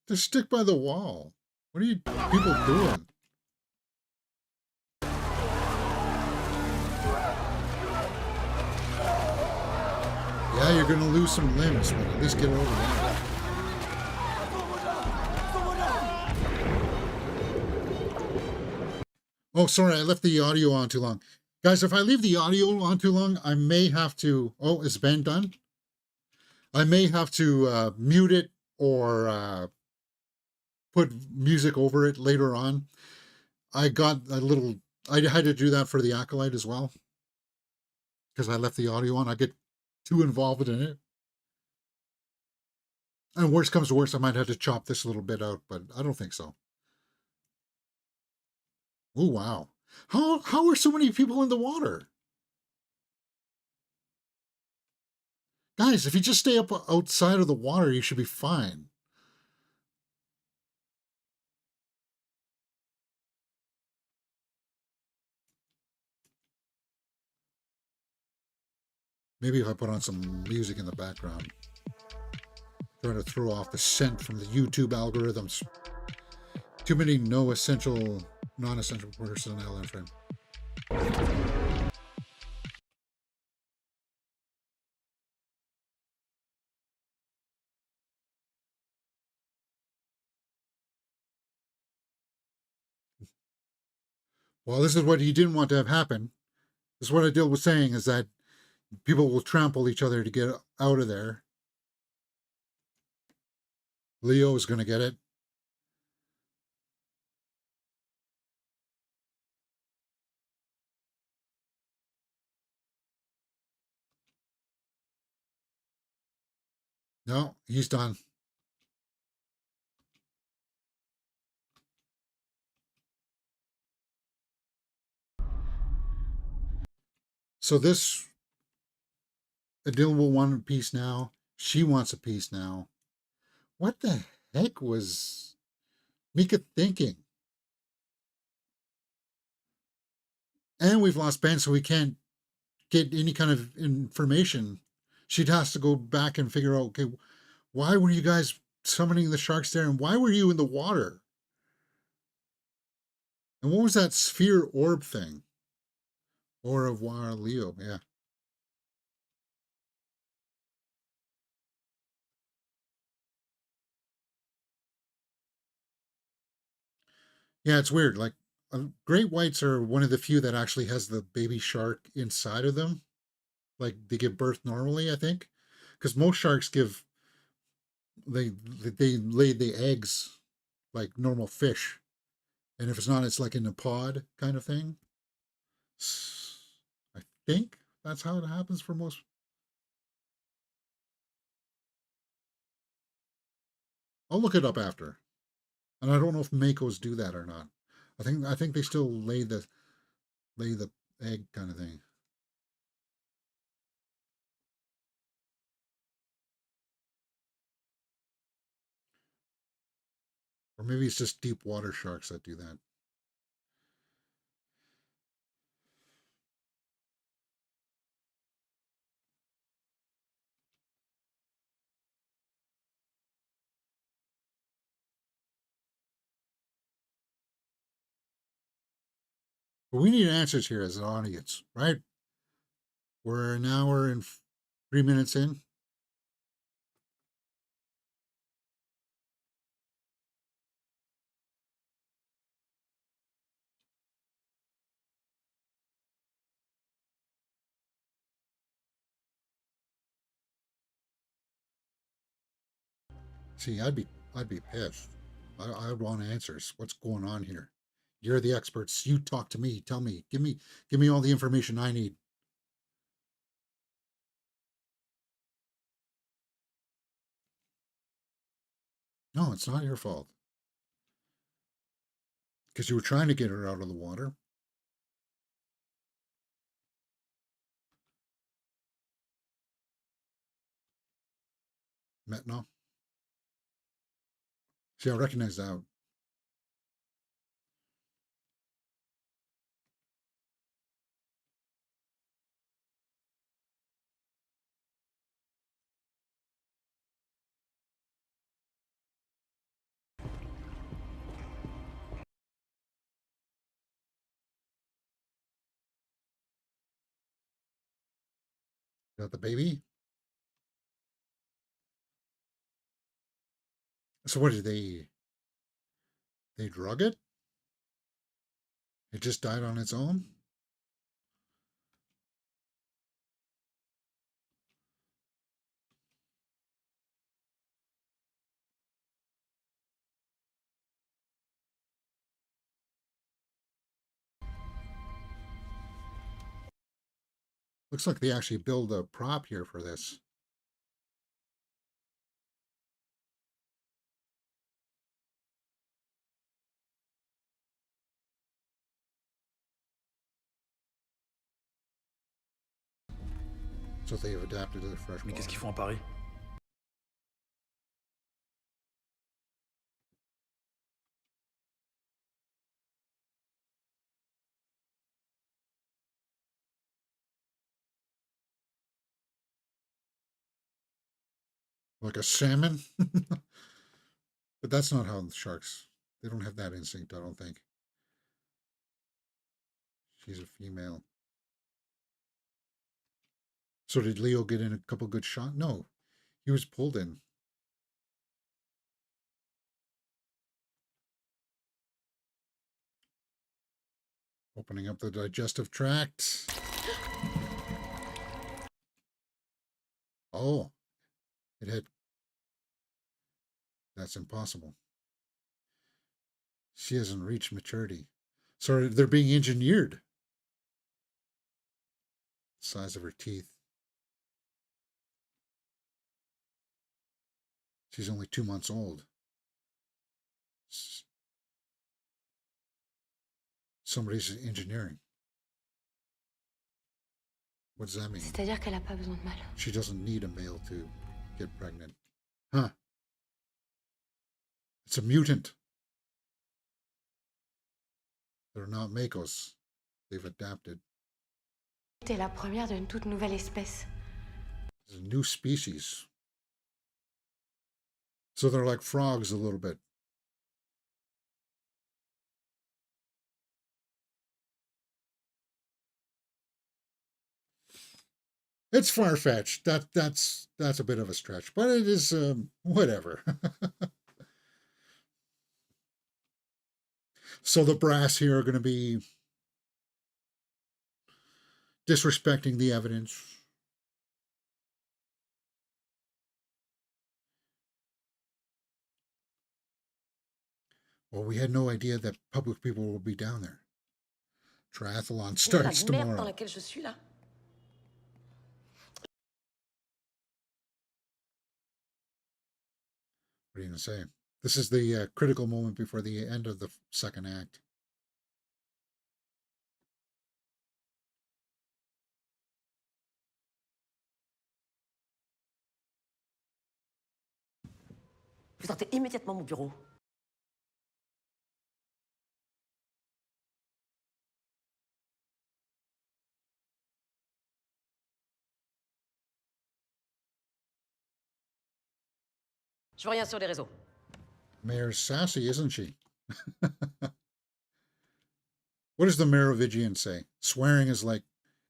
Just stick by the wall. What are you people doing? Yeah, you're gonna lose some limbs, but at least get over that. Oh, sorry, I left the audio on too long. Guys, if I leave the audio on too long, I may have to... Oh, is Ben done? I may have to mute it or put music over it later on. I got a little... I had to do that for the Acolyte as well, because I left the audio on. I get too involved in it. And worst comes to worst, I might have to chop this little bit out, but I don't think so. Oh, wow. How are so many people in the water? Guys, if you just stay up outside of the water, you should be fine. Maybe if I put on some music in the background. Trying to throw off the scent from the YouTube algorithms. Too many non-essential personnel in frame. Well, this is what he didn't want to have happen. This is what Adil was saying, is that people will trample each other to get out of there. Leo is going to get it. No, he's done. So this, Adil will want a piece now. She wants a piece now. What the heck was Mika thinking? And we've lost Ben, so we can't get any kind of information. She'd have to go back and figure out, okay, why were you guys summoning the sharks there, and why were you in the water? And what was that sphere orb thing? Au revoir, Leo. Yeah. Yeah, it's weird. Like, great whites are one of the few that actually has the baby shark inside of them. Like, they give birth normally, I think. Because most sharks give, they lay the eggs like normal fish. And if it's not, it's like in a pod kind of thing. I think that's how it happens for most. I'll look it up after. And I don't know if makos do that or not. I think they still lay the egg kind of thing. Or maybe it's just deep water sharks that do that. But we need answers here as an audience, right? We're an hour and 3 minutes in. See, I'd be pissed. I want answers. What's going on here? You're the experts. You talk to me. Tell me. Give me all the information I need. No, it's not your fault. Because you were trying to get her out of the water. Methanol. See, I recognize that. Got the baby. So what did they drug it? It just died on its own? Looks like they actually build a prop here for this. So they've adapted to the fresh Mais water. qu'est-ce qu'ils font à Paris? Like a salmon? But that's not how the sharks. They don't have that instinct, I don't think. She's a female. So did Leo get in a couple good shots? No, he was pulled in. Opening up the digestive tract. Oh, it had. That's impossible. She hasn't reached maturity. So they're being engineered. Size of her teeth. She's only 2 months old. Somebody's engineering. What does that mean? C'est-à-dire qu'elle n'a pas besoin de mâle. She doesn't need a male to get pregnant. Huh. It's a mutant. They're not Makos. They've adapted. T'es la première d'une toute nouvelle espèce. It's a new species. So they're like frogs a little bit. It's far-fetched. That's a bit of a stretch, but it is whatever. So the brass here are going to be disrespecting the evidence. Well, we had no idea that public people will be down there. Triathlon starts La merde dans tomorrow. laquelle je suis là. What are you going to say? This is the critical moment before the end of the second act. Vous sortez immédiatement mon bureau. Je veux rien sur les réseaux. – – – – – – – – – – – – – – – – – – – – – – – – – – – – – – – – – – – – – – – – – – – – – – – – – – – – – – – – – – – – – – – – – – – – – – – – – – – – – – – – – – – – – – – – – – – – – – – – – – – – – – – – – – – – – – – – – –– – – – – – – – – – – – – – – – – – – – – – – – – – – – – – – – – – – – – – – – – – – – – – – – – – – – – – – – – – – – – – – – – – – – – – – – – – – – – – – – – – – – – – – – – – – – – – – – – – – – – – – – – – – – – – – – – – – – – – – What does the Merovingian say? Swearing is like,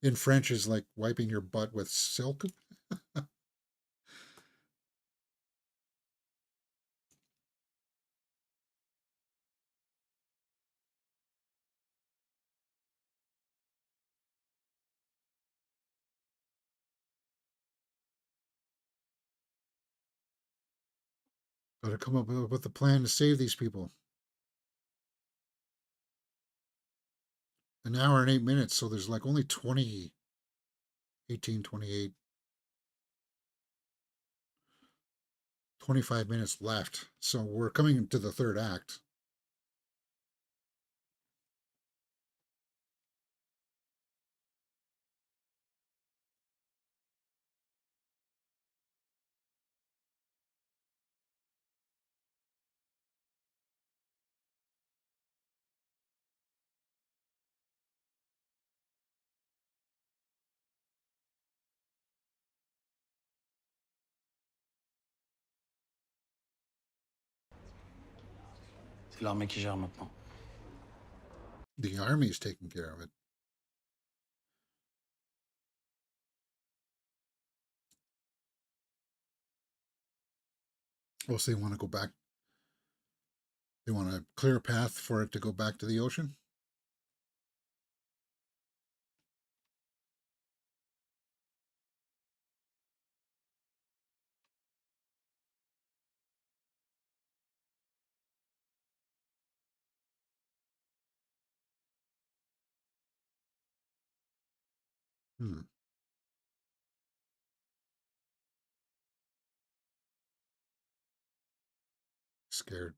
in French, is like wiping your butt with silk. Got to come up with a plan to save these people. An hour and 8 minutes, so there's like only 20, 18, 28, 25 minutes left. So we're coming to the third act. C'est l'armée qui gère maintenant. The army's taking care of it. Oh, so they want to go back. They want to clear a path for it to go back to the ocean. Hmm. Scared.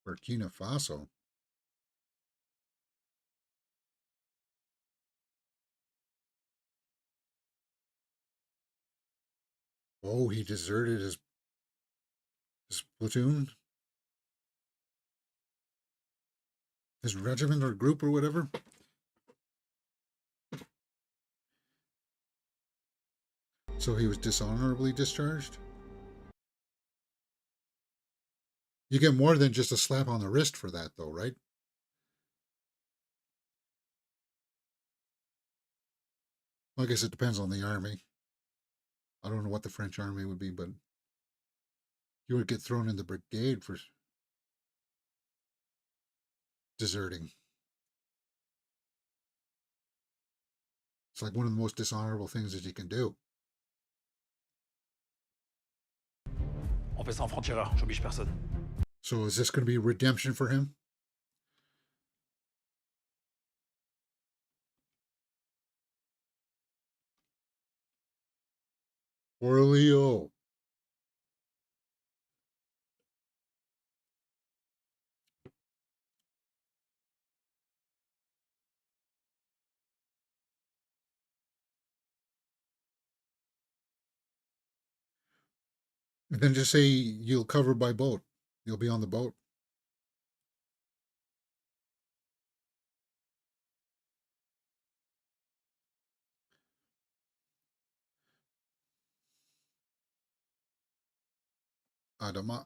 Burkina Faso. Oh, he deserted his platoon, his regiment or group or whatever. So he was dishonorably discharged. You get more than just a slap on the wrist for that, though, right? Well, I guess it depends on the army. I don't know what the French army would be, but you would get thrown in the brigade for deserting. It's like one of the most dishonorable things that you can do. On fait ça en franc-tireur, j'oblige personne. So is this going to be redemption for him? Or Leo? And then just say you'll cover by boat. You'll be on the boat. Adama.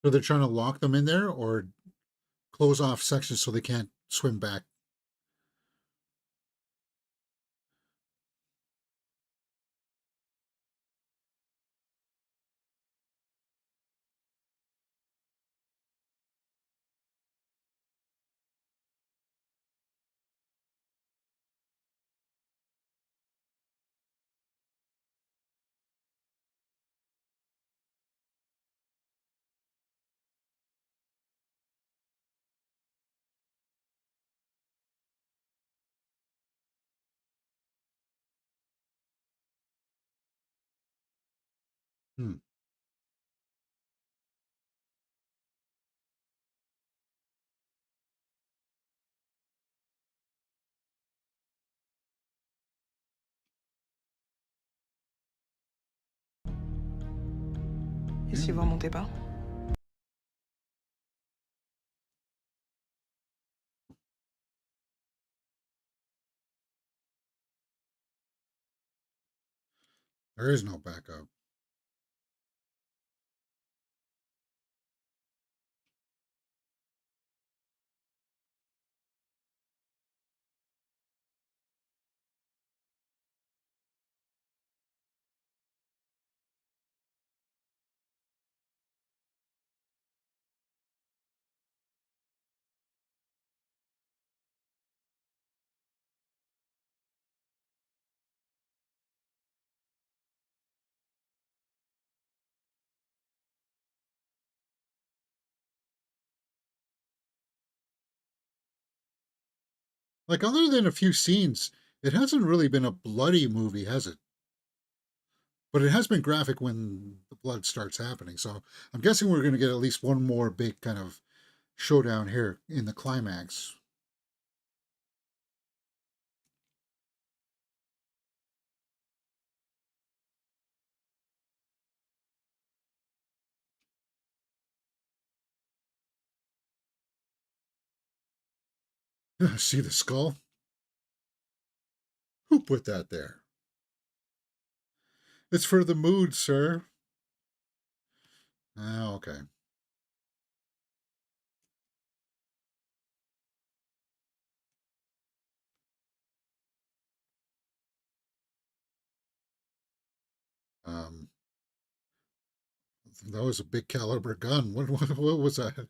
So they're trying to lock them in there or close off sections so they can't swim back. Hmm. Et si vous remontez pas? There is no backup. Like, other than a few scenes, it hasn't really been a bloody movie, has it? But it has been graphic when the blood starts happening. So I'm guessing we're going to get at least one more big kind of showdown here in the climax. See the skull? Who put that there? It's for the mood, sir. Ah, okay. Um, that was a big caliber gun. What was that?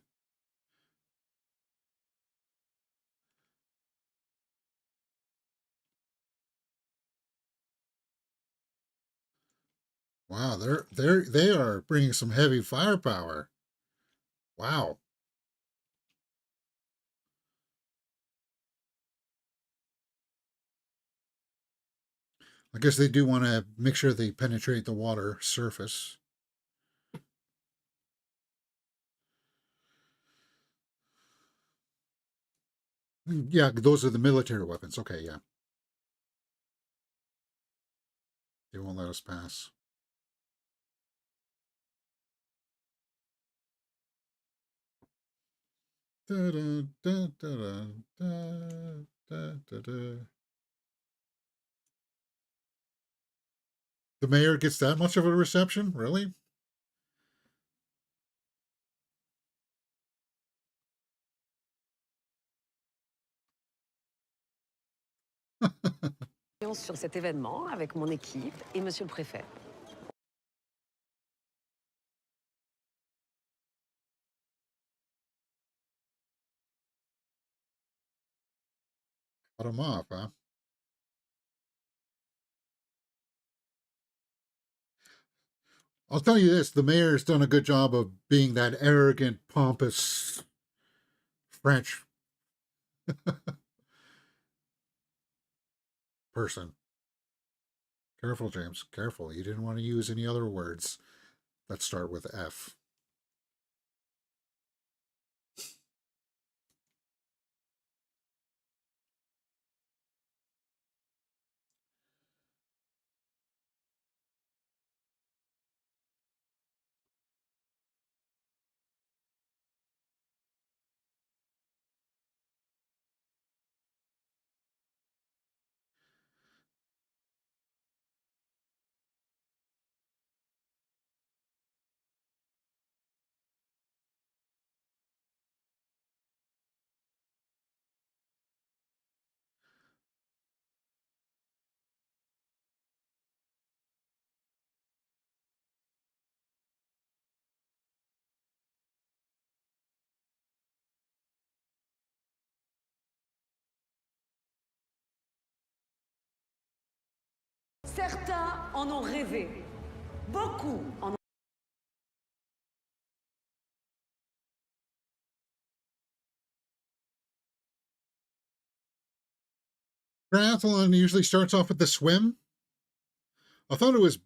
Wow, they are bringing some heavy firepower. Wow. I guess they do want to make sure they penetrate the water surface. Yeah, those are the military weapons. Okay, yeah. They won't let us pass. Da, da, da, da, da, da, da, da. The mayor gets that much of a reception? Really? Sur cet événement avec mon équipe et monsieur le préfet. Cut him off, huh? I'll tell you this, the mayor's done a good job of being that arrogant, pompous French person. Careful, James. Careful. You didn't want to use any other words that start with F. Certains en ont rêvé. Beaucoup en ont. Triathlon usually starts off with the swim. I thought it was.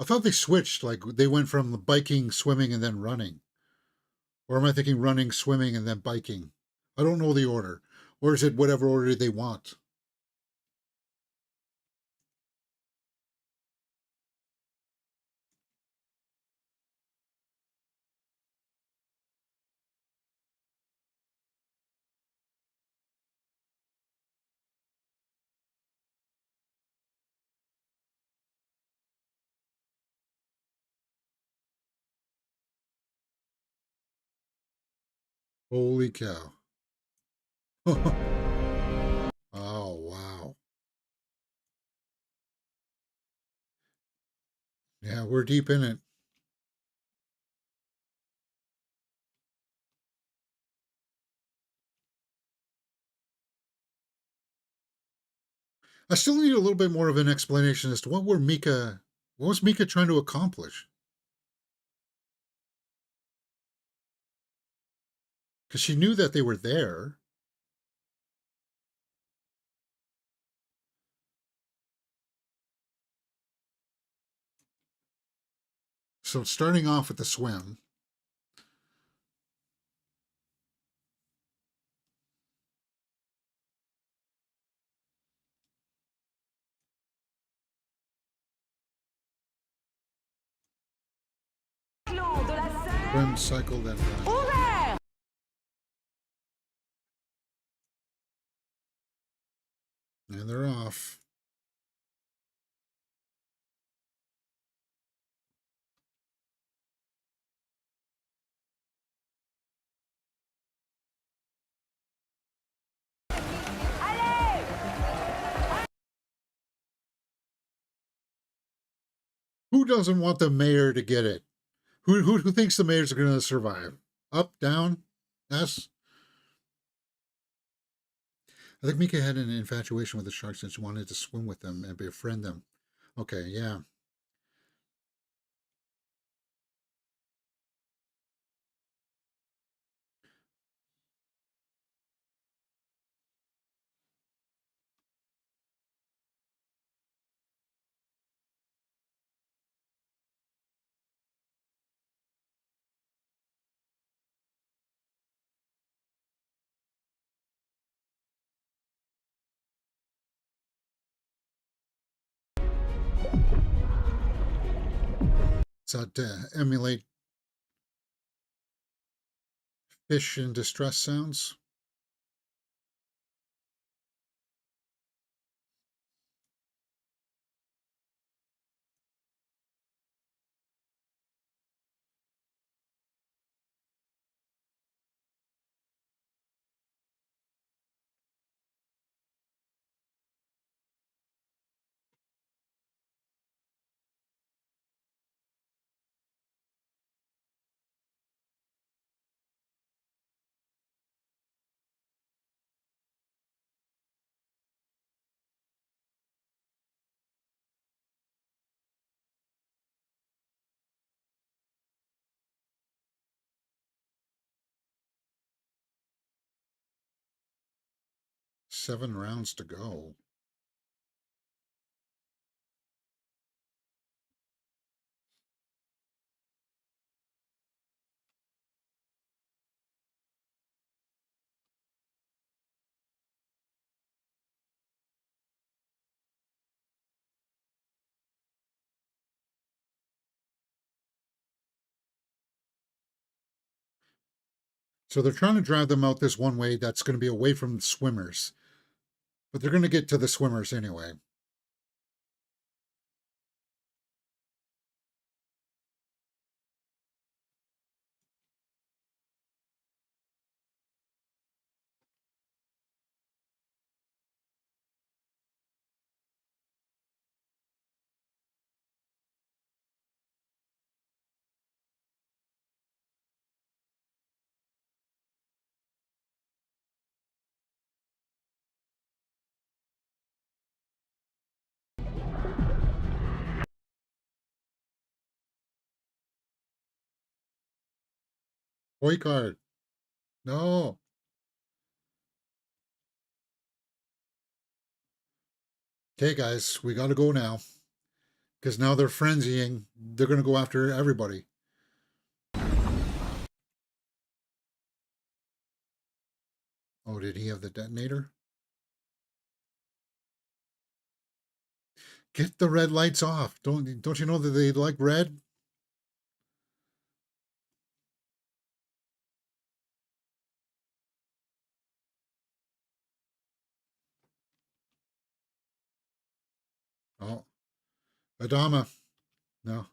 I thought they switched. Like they went from the biking, swimming, and then running. Or am I thinking running, swimming, and then biking? I don't know the order. Or is it whatever order they want? Holy cow. Oh, wow. Yeah, we're deep in it. I still need a little bit more of an explanation as to what was Mika trying to accomplish? Because she knew that they were there. So starting off with the swim. Swim, cycle, then run. And they're off. Who doesn't want the mayor to get it? Who thinks the mayors are going to survive? Up, down, S? I think Mika had an infatuation with the sharks and she wanted to swim with them and befriend them. Okay, yeah. So to emulate fish in distress sounds. Seven rounds to go. So they're trying to drive them out this one way that's going to be away from the swimmers. But they're going to get to the swimmers anyway. Boy card. No. Okay, guys, we got to go now. Because now they're frenzying. They're going to go after everybody. Oh, did he have the detonator? Get the red lights off. Don't you know that they like red? Oh, Adama. No.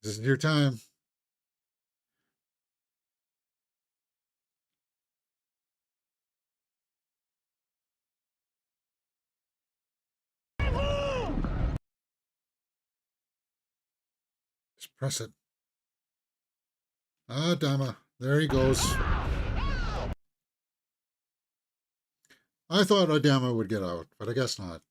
This is your time. Just press it. Ah, Dama. There he goes. I thought Adama would get out, but I guess not.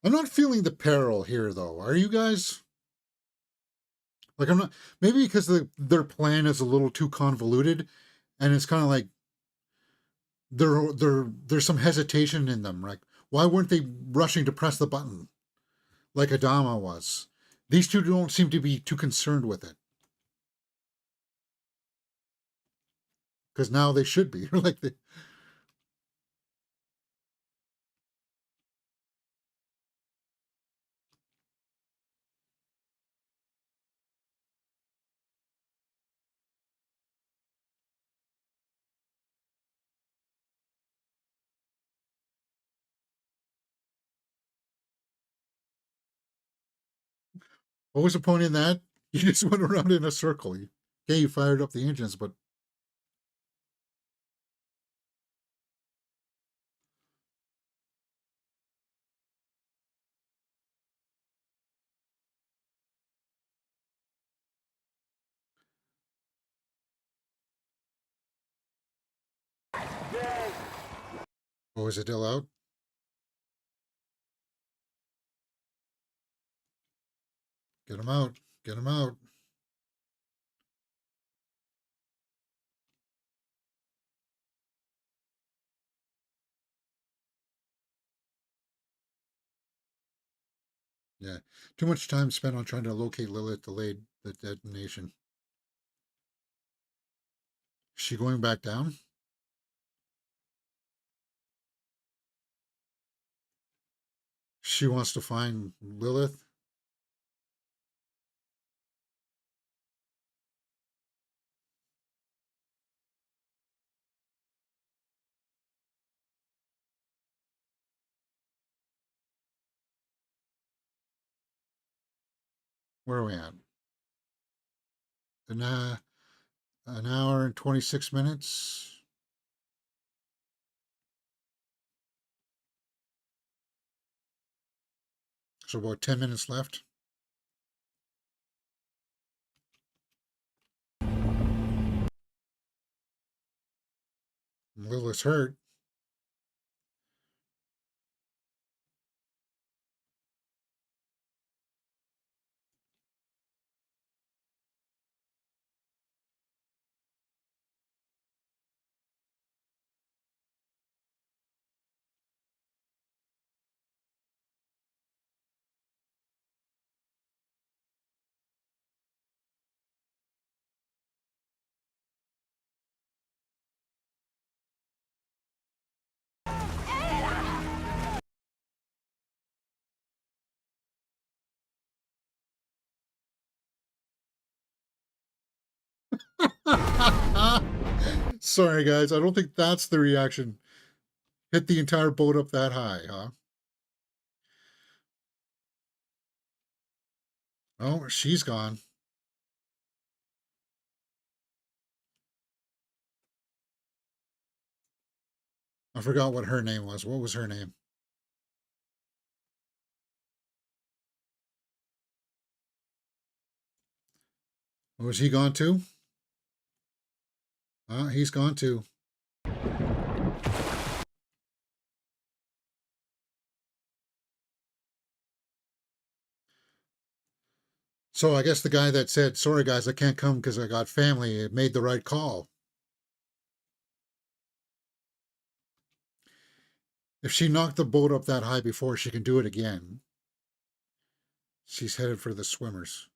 I'm not feeling the peril here, though. Are you guys? Like, I'm not. Maybe because their plan is a little too convoluted, and it's kind of like there's some hesitation in them. Like, why weren't they rushing to press the button like Adama was? These two don't seem to be too concerned with it. Because now they should be. Like, what was the point in that? You just went around in a circle. Okay, you fired up the engines, but oh, is it still out? Get him out. Get him out. Yeah. Too much time spent on trying to locate Lilith delayed the detonation. Is she going back down? She wants to find Lilith. Where are we at? An hour and 26 minutes. So about 10 minutes left. Lilith's hurt. Sorry, guys. I don't think that's the reaction. Hit the entire boat up that high, huh? Oh, she's gone. I forgot what her name was. What was her name? Was he gone too? He's gone too. So I guess the guy that said, sorry guys, I can't come because I got family, made the right call. If she knocked the boat up that high before, she can do it again. She's headed for the swimmers.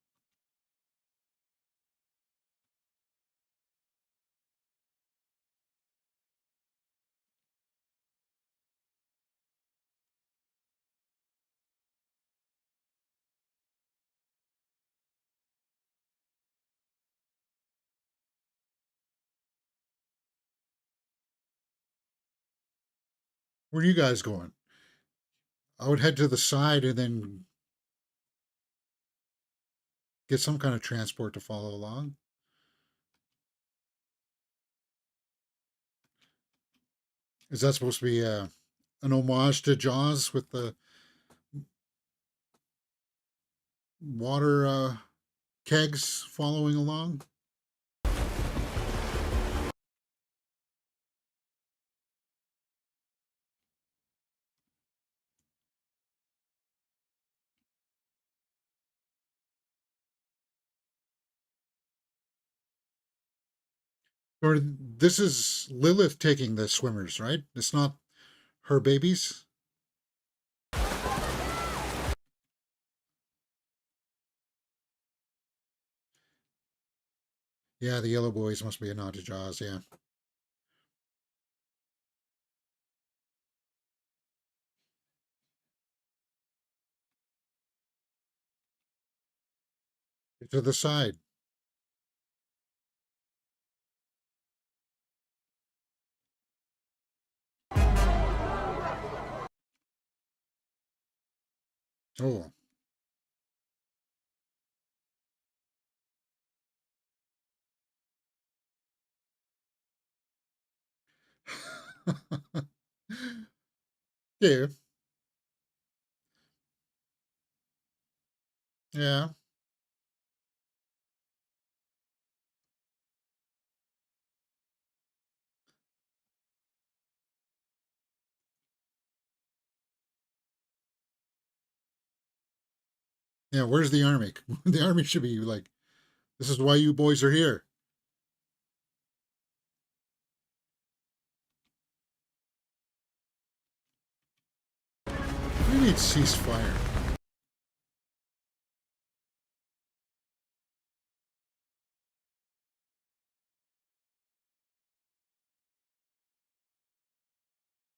Where are you guys going? I would head to the side and then get some kind of transport to follow along. Is that supposed to be an homage to Jaws with the water kegs following along? Or this is Lilith taking the swimmers, right? It's not her babies. Yeah, the yellow boys must be a nod to Jaws, yeah. To the side. Oh. Yeah. Yeah. Yeah, where's the army? The army should be like, this is why you boys are here. We need ceasefire.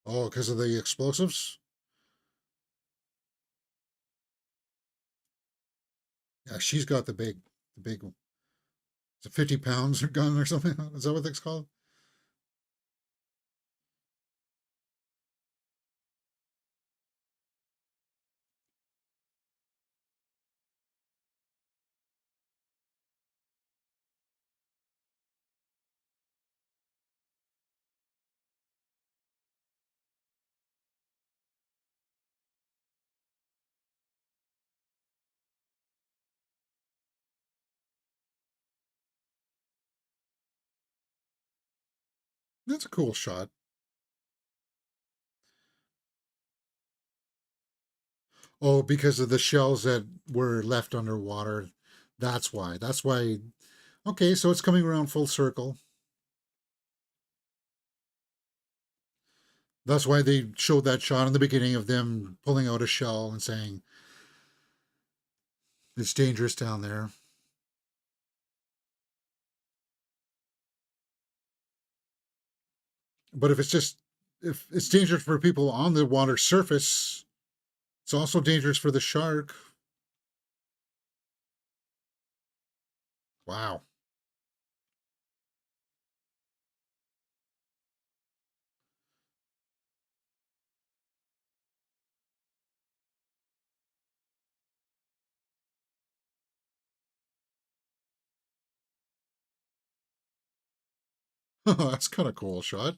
Oh, because of the explosives? Yeah, she's got the big, it's a 50 pounds gun or something. Is that what it's called? That's a cool shot. Oh, because of the shells that were left underwater. That's why. That's why. Okay, so it's coming around full circle. That's why they showed that shot in the beginning of them pulling out a shell and saying, it's dangerous down there. But if it's dangerous for people on the water surface, it's also dangerous for the shark. Wow. That's kind of cool shot.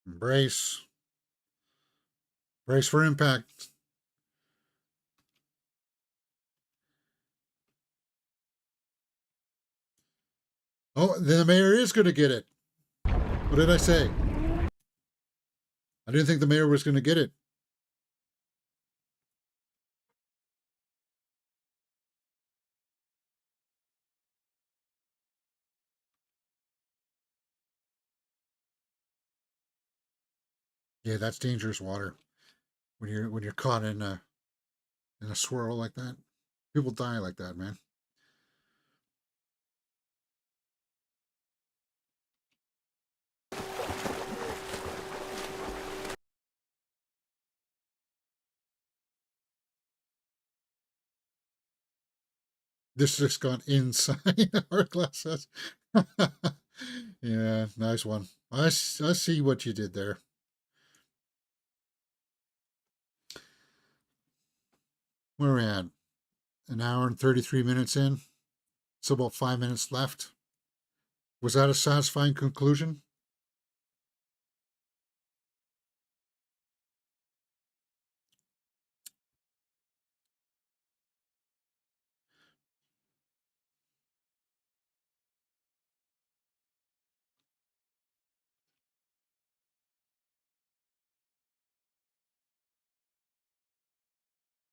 Brace. Brace for impact. Oh, the mayor is going to get it. What did I say? I didn't think the mayor was going to get it. Yeah, that's dangerous water. When you're caught in a swirl like that. People die like that, man. This just got inside our glasses. Yeah, nice one. I see what you did there. Where are we at? An hour and 33 minutes in. So about 5 minutes left. Was that a satisfying conclusion?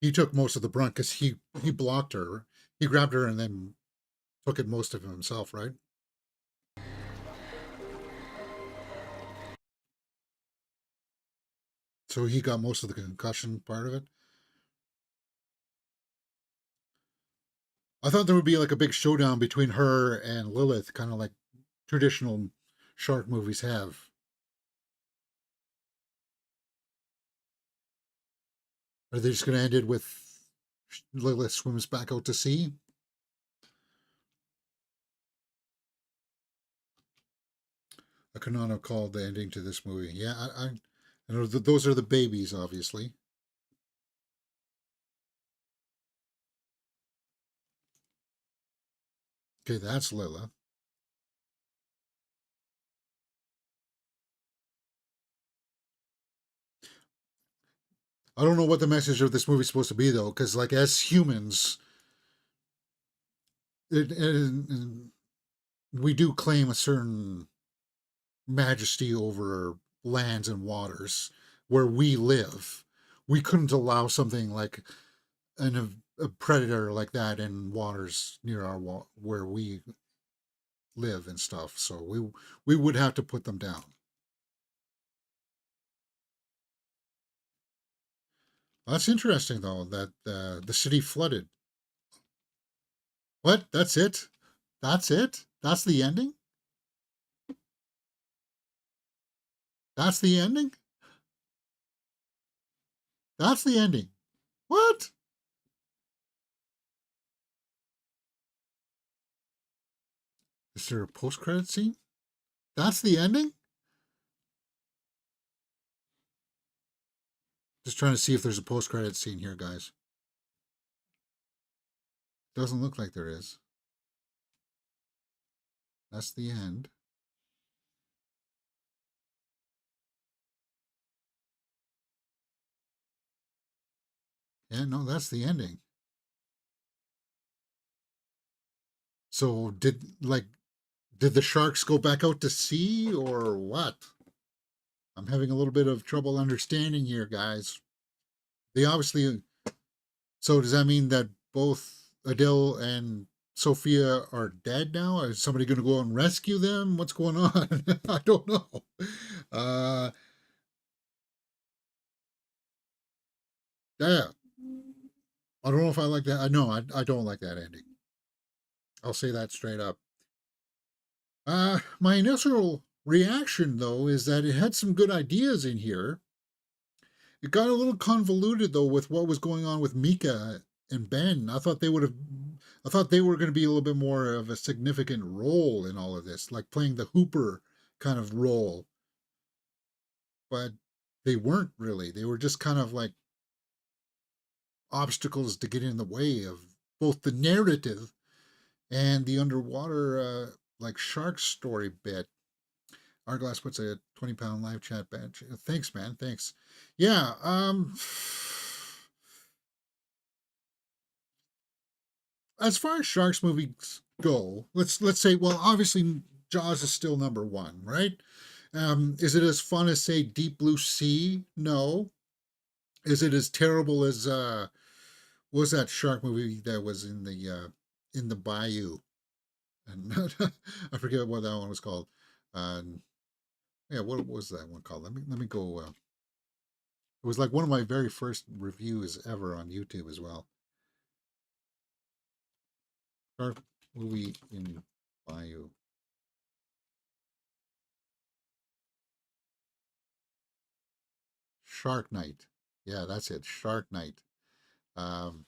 He took most of the brunt because he blocked her. He grabbed her and then took it most of himself, right? So he got most of the concussion part of it. I thought there would be like a big showdown between her and Lilith, kind of like traditional shark movies have. Are they just going to end it with Lilith swims back out to sea? I could not have called the ending to this movie. Yeah, I know those are the babies, obviously. Okay, that's Lilith. I don't know what the message of this movie is supposed to be, though, because, like, as humans, we do claim a certain majesty over lands and waters where we live. We couldn't allow something like a predator like that in waters near our where we live and stuff. So we would have to put them down. That's interesting, though, that the city flooded. What? That's it? That's it? That's the ending? That's the ending? That's the ending. What? Is there a post-credit scene? That's the ending? Just trying to see if there's a post-credit scene here, guys. Doesn't look like there is. That's the end. Yeah, no, that's the ending. So did the sharks go back out to sea or what? I'm having a little bit of trouble understanding here, guys. They obviously. So does that mean that both Adele and Sophia are dead now? Is somebody going to go and rescue them? What's going on? I don't know. Uh, yeah. I don't know if I like that. No, I don't like that ending. I'll say that straight up. My initial reaction, though, is that it had some good ideas in here. It got a little convoluted, though, with what was going on with Mika and Ben. I thought they were going to be a little bit more of a significant role in all of this, like playing the Hooper kind of role. But they weren't really. They were just kind of like obstacles to get in the way of both the narrative and the underwater, like shark story bit. Arglass puts a 20-pound live chat badge. Thanks, man. Thanks. Yeah. As far as sharks movies go, let's say, well, obviously Jaws is still number one, right? Is it as fun as, say, Deep Blue Sea? No. Is it as terrible as what was that shark movie that was in the bayou? And I forget what that one was called. Yeah, what was that one called? Let me go. It was like one of my very first reviews ever on YouTube as well. Shark movie in bayou. Shark Night. Yeah, that's it. Shark Night. Um,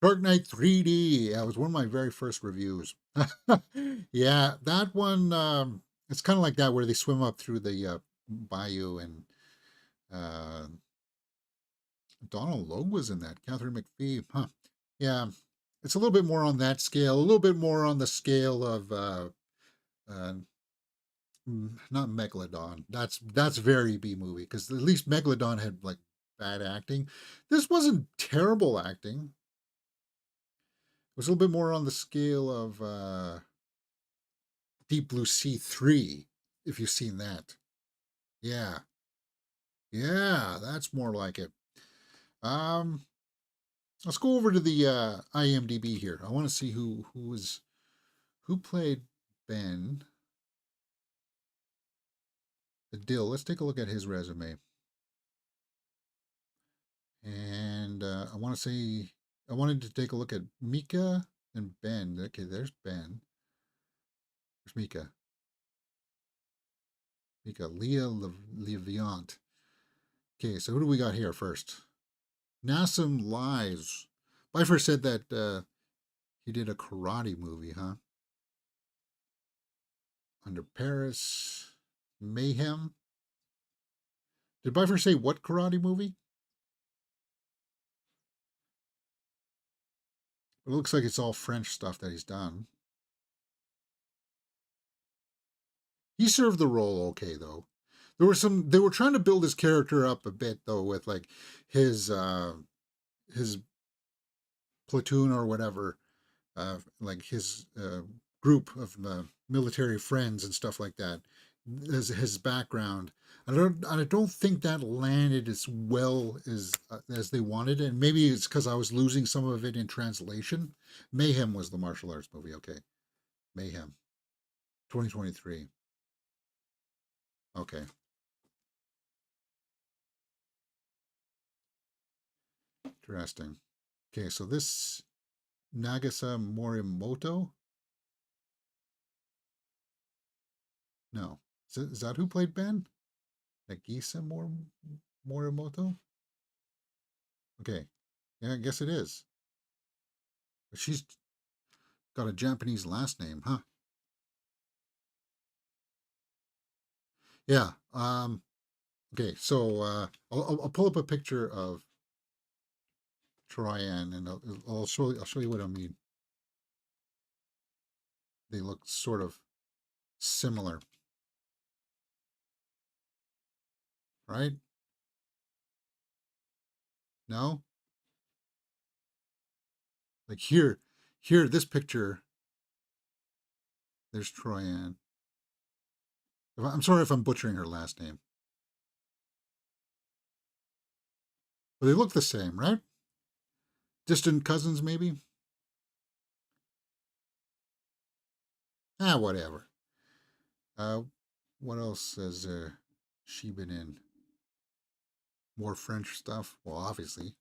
Dark Knight 3D. Yeah, it was one of my very first reviews. Yeah, that one. It's kind of like that where they swim up through the bayou, and uh, Donald Logue was in that. Catherine McPhee. Huh. Yeah, it's a little bit more on that scale. A little bit more on the scale of uh, not Megalodon. That's very B movie, because at least Megalodon had like bad acting. This wasn't terrible acting. It was a little bit more on the scale of Deep Blue Sea 3, if you've seen that. Yeah. Yeah, that's more like it. Um let's go over to the IMDb here. I want to see who played Ben Dill. Let's take a look at his resume. And I wanted to take a look at Mika and Ben. Okay, there's Ben. There's Mika. Leah Leviant. Okay, so who do we got here first? Nassim Lies. Pfeiffer said that he did a karate movie, huh? Under Paris. Mayhem. Did Pfeiffer say what karate movie? It looks like it's all French stuff that he's done. He served the role okay, though. They were trying to build his character up a bit, though, with like his platoon or whatever, like his group of military friends and stuff like that, as his background. I don't think that landed as well as they wanted, and maybe it's because I was losing some of it in translation. Mayhem was the martial arts movie. Okay, Mayhem, 2023. Okay, interesting. Okay, so this Nagisa Morimoto. No, is that who played Ben? Nagisa Morimoto. Okay, yeah, I guess it is. But she's got a Japanese last name, huh? Yeah. Okay, so I'll pull up a picture of Troyan, and I'll show you what I mean. They look sort of similar, right? No, like here, this picture. There's Troyan. I'm sorry if I'm butchering her last name, but they look the same, right? Distant cousins, maybe. Whatever. Uh, what else has she been in? More French stuff. Well, obviously,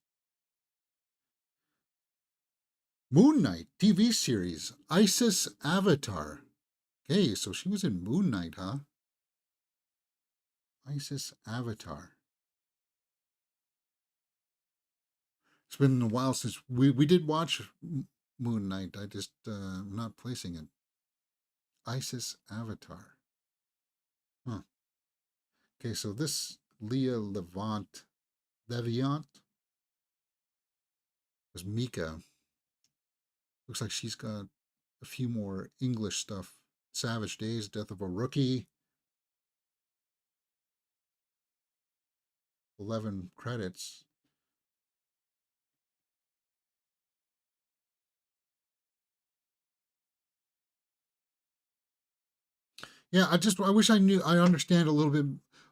Moon Knight TV series, Isis Avatar. Okay, so she was in Moon Knight, huh? Isis Avatar. It's been a while since we did watch Moon Knight. I just I'm not placing it. Isis Avatar. Huh. Okay, so this Leah Leviant was Mika. Looks like she's got a few more English stuff. Savage Days, Death of a Rookie. 11 credits. Yeah, I wish I understand a little bit.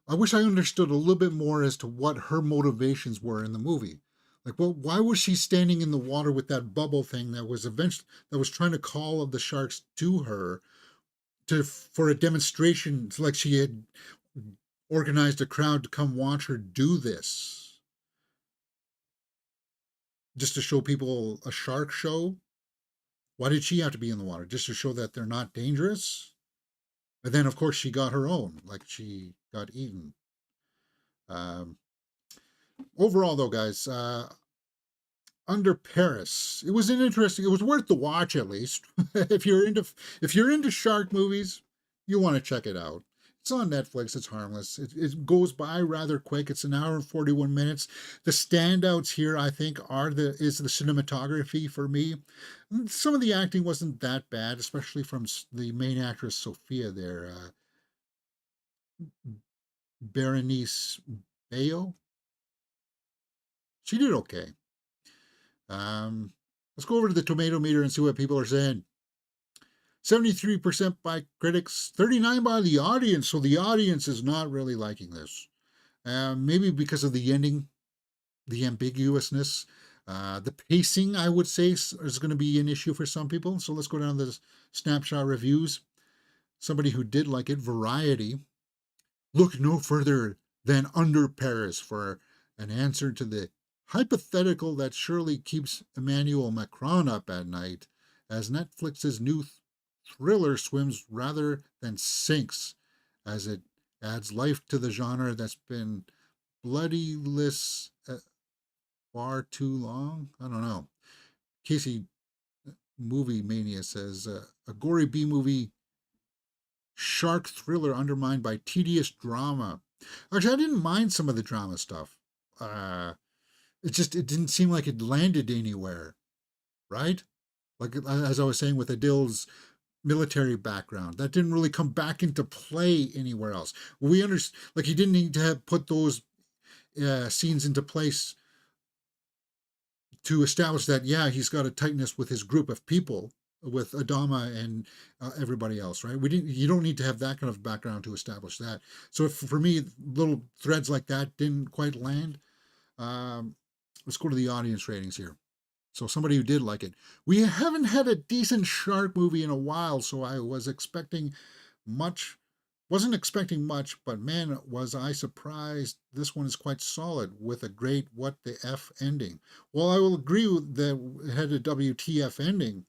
I wish I understood a little bit more as to what her motivations were in the movie. Like, well, why was she standing in the water with that bubble thing that was trying to call the sharks to her for a demonstration, like she had organized a crowd to come watch her do this, just to show people a shark show. Why did she have to be in the water? Just to show that they're not dangerous? And then, of course, she got her own, like she got eaten. Um, Overall, though, guys, Under Paris. It was it was worth the watch at least. If you're into shark movies, you want to check it out. It's on Netflix. It's harmless. It goes by rather quick. It's an hour and 41 minutes. The standouts here, I think, is the cinematography for me. Some of the acting wasn't that bad, especially from the main actress Sophia there, Berenice Bayo. She did okay. Let's go over to the tomato meter and see what people are saying. 73% by critics, 39% by the audience. So the audience is not really liking this. Maybe because of the ending, the ambiguousness, the pacing, I would say, is going to be an issue for some people. So let's go down to the snapshot reviews. Somebody who did like it, Variety. Look no further than Under Paris for an answer to the hypothetical that surely keeps Emmanuel Macron up at night as Netflix's new thriller swims rather than sinks, as it adds life to the genre that's been bloodyless far too long. I don't know. Casey Movie Mania says a gory B movie shark thriller undermined by tedious drama. Actually, I didn't mind some of the drama stuff. It didn't seem like it landed anywhere, right? Like as I was saying with Adil's military background, that didn't really come back into play anywhere else. We understand, like he didn't need to have put those scenes into place to establish that, yeah, he's got a tightness with his group of people, with Adama and everybody else, right? You don't need to have that kind of background to establish that. So for me, little threads like that didn't quite land. Let's go to the audience ratings here. So somebody who did like it. We haven't had a decent shark movie in a while, so I wasn't expecting much, but man, was I surprised. This one is quite solid with a great what the F ending. Well, I will agree with that it had a WTF ending.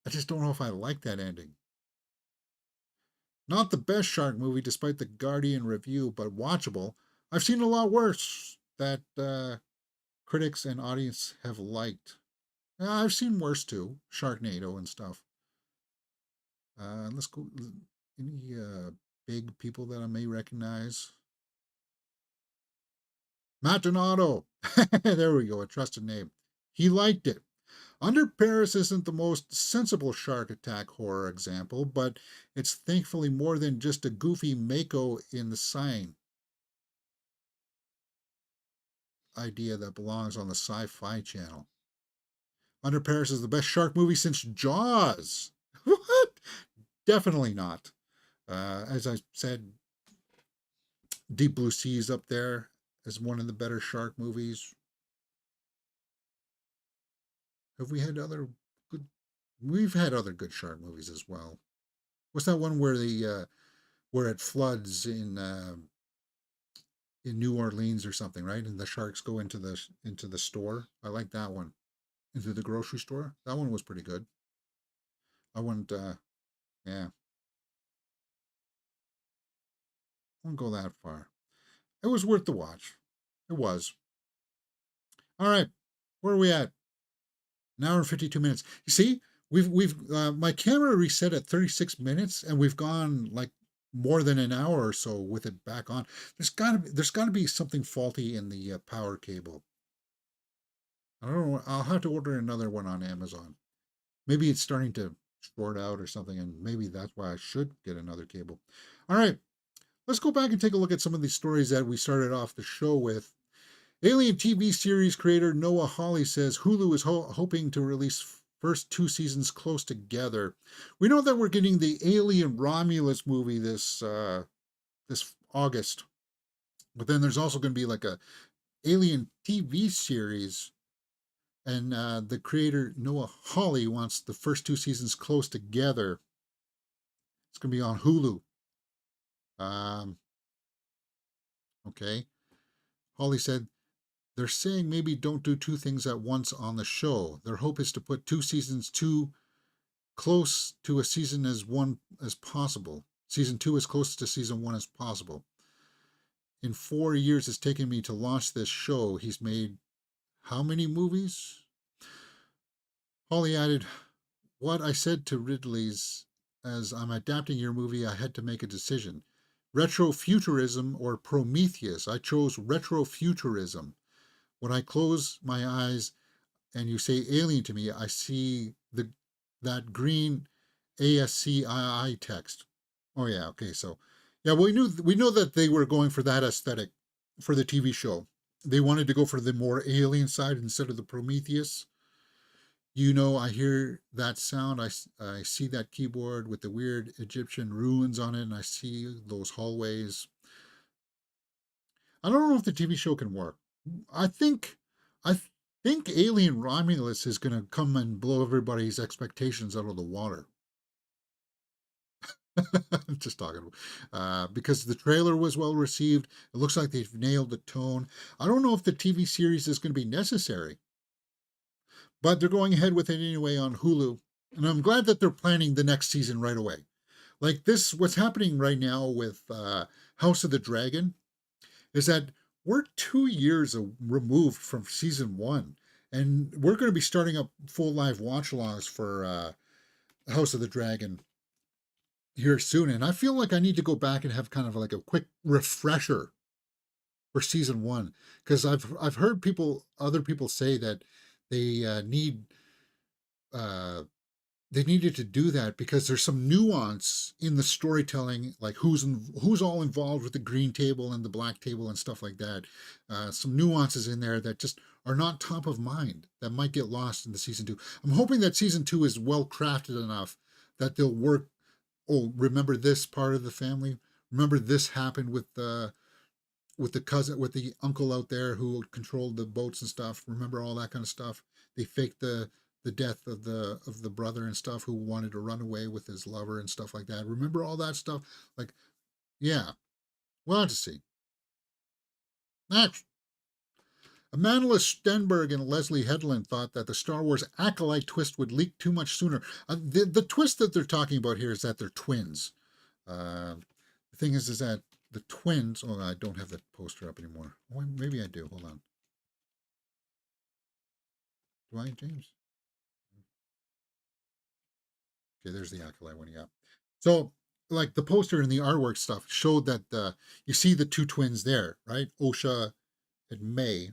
I just don't know if I like that ending. Not the best shark movie despite the Guardian review, but watchable. I've seen a lot worse that critics and audience have liked. I've seen worse too, Sharknado and stuff. Let's go. Any big people that I may recognize? Matt Donato. There we go, a trusted name. He liked it. Under Paris isn't the most sensible shark attack horror example, but it's thankfully more than just a goofy Mako in the sign idea that belongs on the Sci-Fi Channel. Under Paris is the best shark movie since Jaws. What? Definitely not. As I said, Deep Blue Sea is up there as one of the better shark movies. Have we had other good? We've had other good shark movies as well. What's that one where where it floods in New Orleans or something, right? And the sharks go into the store. I like that one. Into the grocery store. That one was pretty good. I wouldn't. Yeah. I won't go that far. It was worth the watch. It was. All right. Where are we at? An hour and 52 minutes. You see, we've my camera reset at 36 minutes, and we've gone like more than an hour or so with it back on. There's got to be something faulty in the power cable. I don't know. I'll have to order another one on Amazon. Maybe it's starting to short out or something, and maybe that's why I should get another cable. All right. Let's go back and take a look at some of these stories that we started off the show with. Alien TV series creator Noah Hawley says Hulu is hoping to release first 2 seasons close together. We know that we're getting the Alien Romulus movie this August, but then there's also going to be like a Alien TV series, and the creator Noah Hawley wants the first 2 seasons close together. It's going to be on Hulu. Okay. Hawley said, they're saying maybe don't do 2 things at once on the show. Their hope is to put 2 seasons too close to a season as possible. Season 2 as close to season 1 as possible. In 4 years it's taken me to launch this show. He's made how many movies? Holly added, what I said to Ridley's, as I'm adapting your movie, I had to make a decision. Retrofuturism or Prometheus. I chose retrofuturism. When I close my eyes and you say alien to me, I see that green ASCII text. Oh yeah, okay, so yeah, we know that they were going for that aesthetic for the TV show. They wanted to go for the more alien side instead of the Prometheus. I hear that sound. I see that keyboard with the weird Egyptian ruins on it, and I see those hallways. I don't know if the TV show can work. I think, I think Alien Romulus is going to come and blow everybody's expectations out of the water. Just talking, because the trailer was well received. It looks like they've nailed the tone. I don't know if the TV series is going to be necessary, but they're going ahead with it anyway on Hulu. And I'm glad that they're planning the next season right away. Like this, what's happening right now with House of the Dragon is that we're 2 years removed from season one, and we're going to be starting up full live watch alongs for House of the Dragon here soon. And I feel like I need to go back and have kind of like a quick refresher for season one, because I've heard other people say that they they needed to do that because there's some nuance in the storytelling, like who's all involved with the green table and the black table and stuff like that. Some nuances in there that just are not top of mind that might get lost in the season two. I'm hoping that season two is well crafted enough that they'll work. Oh, remember this part of the family? Remember this happened with the cousin, with the uncle out there who controlled the boats and stuff. Remember all that kind of stuff. They faked the death of the brother and stuff who wanted to run away with his lover and stuff like that. Remember all that stuff? Like, yeah, we'll have to see. Next, Amanda Stenberg and Leslie Headland thought that the Star Wars Acolyte twist would leak too much sooner. The twist that they're talking about here is that they're twins. The thing is that the twins. Oh, I don't have that poster up anymore. Oh, maybe I do. Hold on. Do I, James? Okay, there's the Acolyte one. Yeah. So, like the poster and the artwork stuff showed that you see the two twins there, right? Osha and May.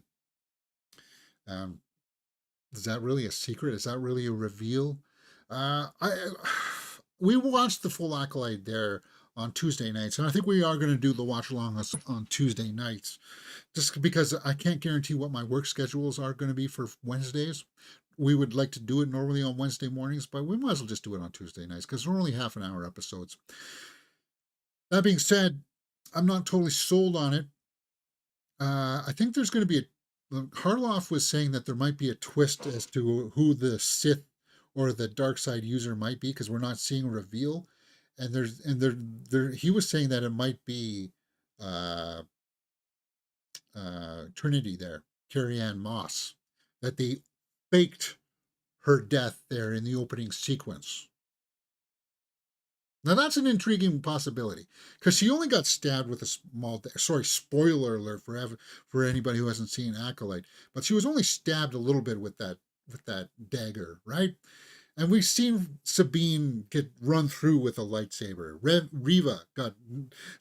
Is that really a secret? Is that really a reveal? We watched the full Acolyte there on Tuesday nights, and I think we are going to do the watch along on Tuesday nights, just because I can't guarantee what my work schedules are going to be for Wednesdays. We would like to do it normally on Wednesday mornings, but we might as well just do it on Tuesday nights because they're only half an hour episodes. That being said, I'm not totally sold on it. I think there's going to be Harloff was saying that there might be a twist as to who the Sith or the dark side user might be, because we're not seeing a reveal. And he was saying that it might be Trinity there, Carrie Ann Moss, that they faked her death there in the opening sequence. Now that's an intriguing possibility, because she only got stabbed with a small. Sorry, spoiler alert for anybody who hasn't seen Acolyte, but she was only stabbed a little bit with that dagger, right? And we've seen Sabine get run through with a lightsaber. Reva got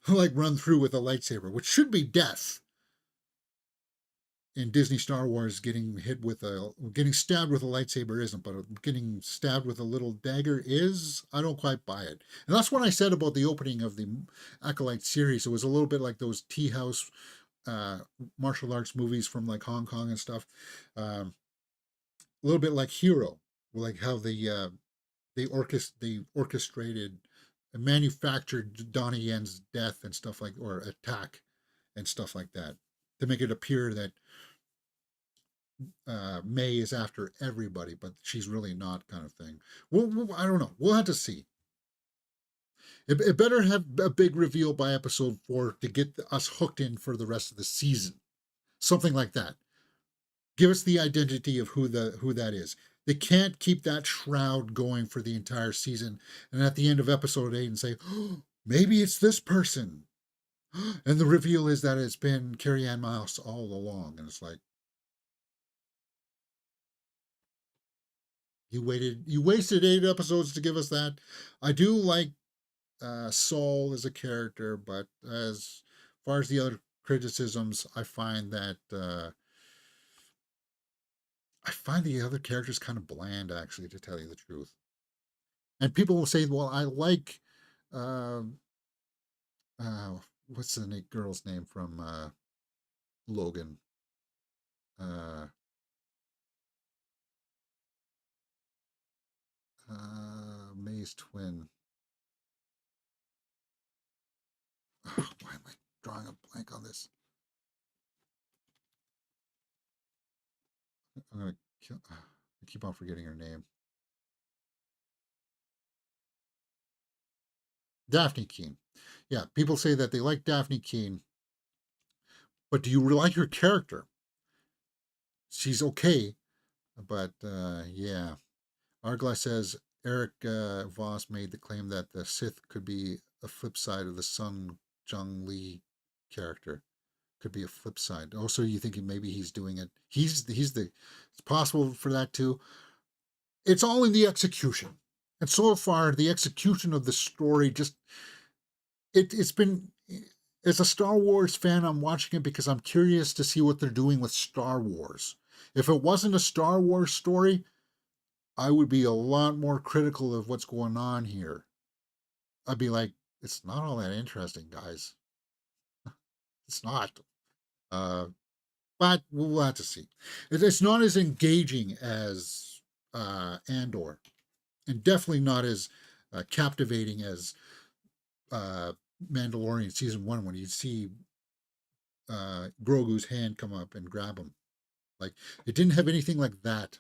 run through with a lightsaber, which should be death. In Disney Star Wars, getting stabbed with a lightsaber isn't, but getting stabbed with a little dagger is. I don't quite buy it. And that's what I said about the opening of the Acolyte series. It was a little bit like those tea house martial arts movies from like Hong Kong and stuff. A little bit like Hero, like how they orchestrated and manufactured Donnie Yen's death and stuff or attack and stuff like that, to make it appear that May is after everybody, but she's really not, kind of thing. Well, I don't know. We'll have to see. It better have a big reveal by episode 4 to get us hooked in for the rest of the season. Something like that. Give us the identity of who that is. They can't keep that shroud going for the entire season, and at the end of episode 8 and say, oh, maybe it's this person. And the reveal is that it's been Carrie Ann Moss all along. And it's like, You wasted 8 episodes to give us that. I do like Saul as a character, but as far as the other criticisms, I find the other characters kind of bland, actually, to tell you the truth. And people will say, "Well, I like, uh, what's the girl's name from Logan? Uh, May's twin. Why am I drawing a blank on this? I'm gonna kill. I keep on forgetting her name. Daphne Keane. Yeah, people say that they like Daphne Keane, but do you like her character? She's okay, but yeah. Arglass says Eric Voss made the claim that the Sith could be a flip side of the Sung Jung Lee character. Could be a flip side. Also, you think maybe he's doing it. It's possible for that too. It's all in the execution. And so far, the execution of the story just it's been, as a Star Wars fan, I'm watching it because I'm curious to see what they're doing with Star Wars. If it wasn't a Star Wars story, I would be a lot more critical of what's going on here. I'd be like, it's not all that interesting, guys. It's not. But we'll have to see. It's not as engaging as Andor, and definitely not as captivating as Mandalorian season 1, when you see Grogu's hand come up and grab him. Like, it didn't have anything like that.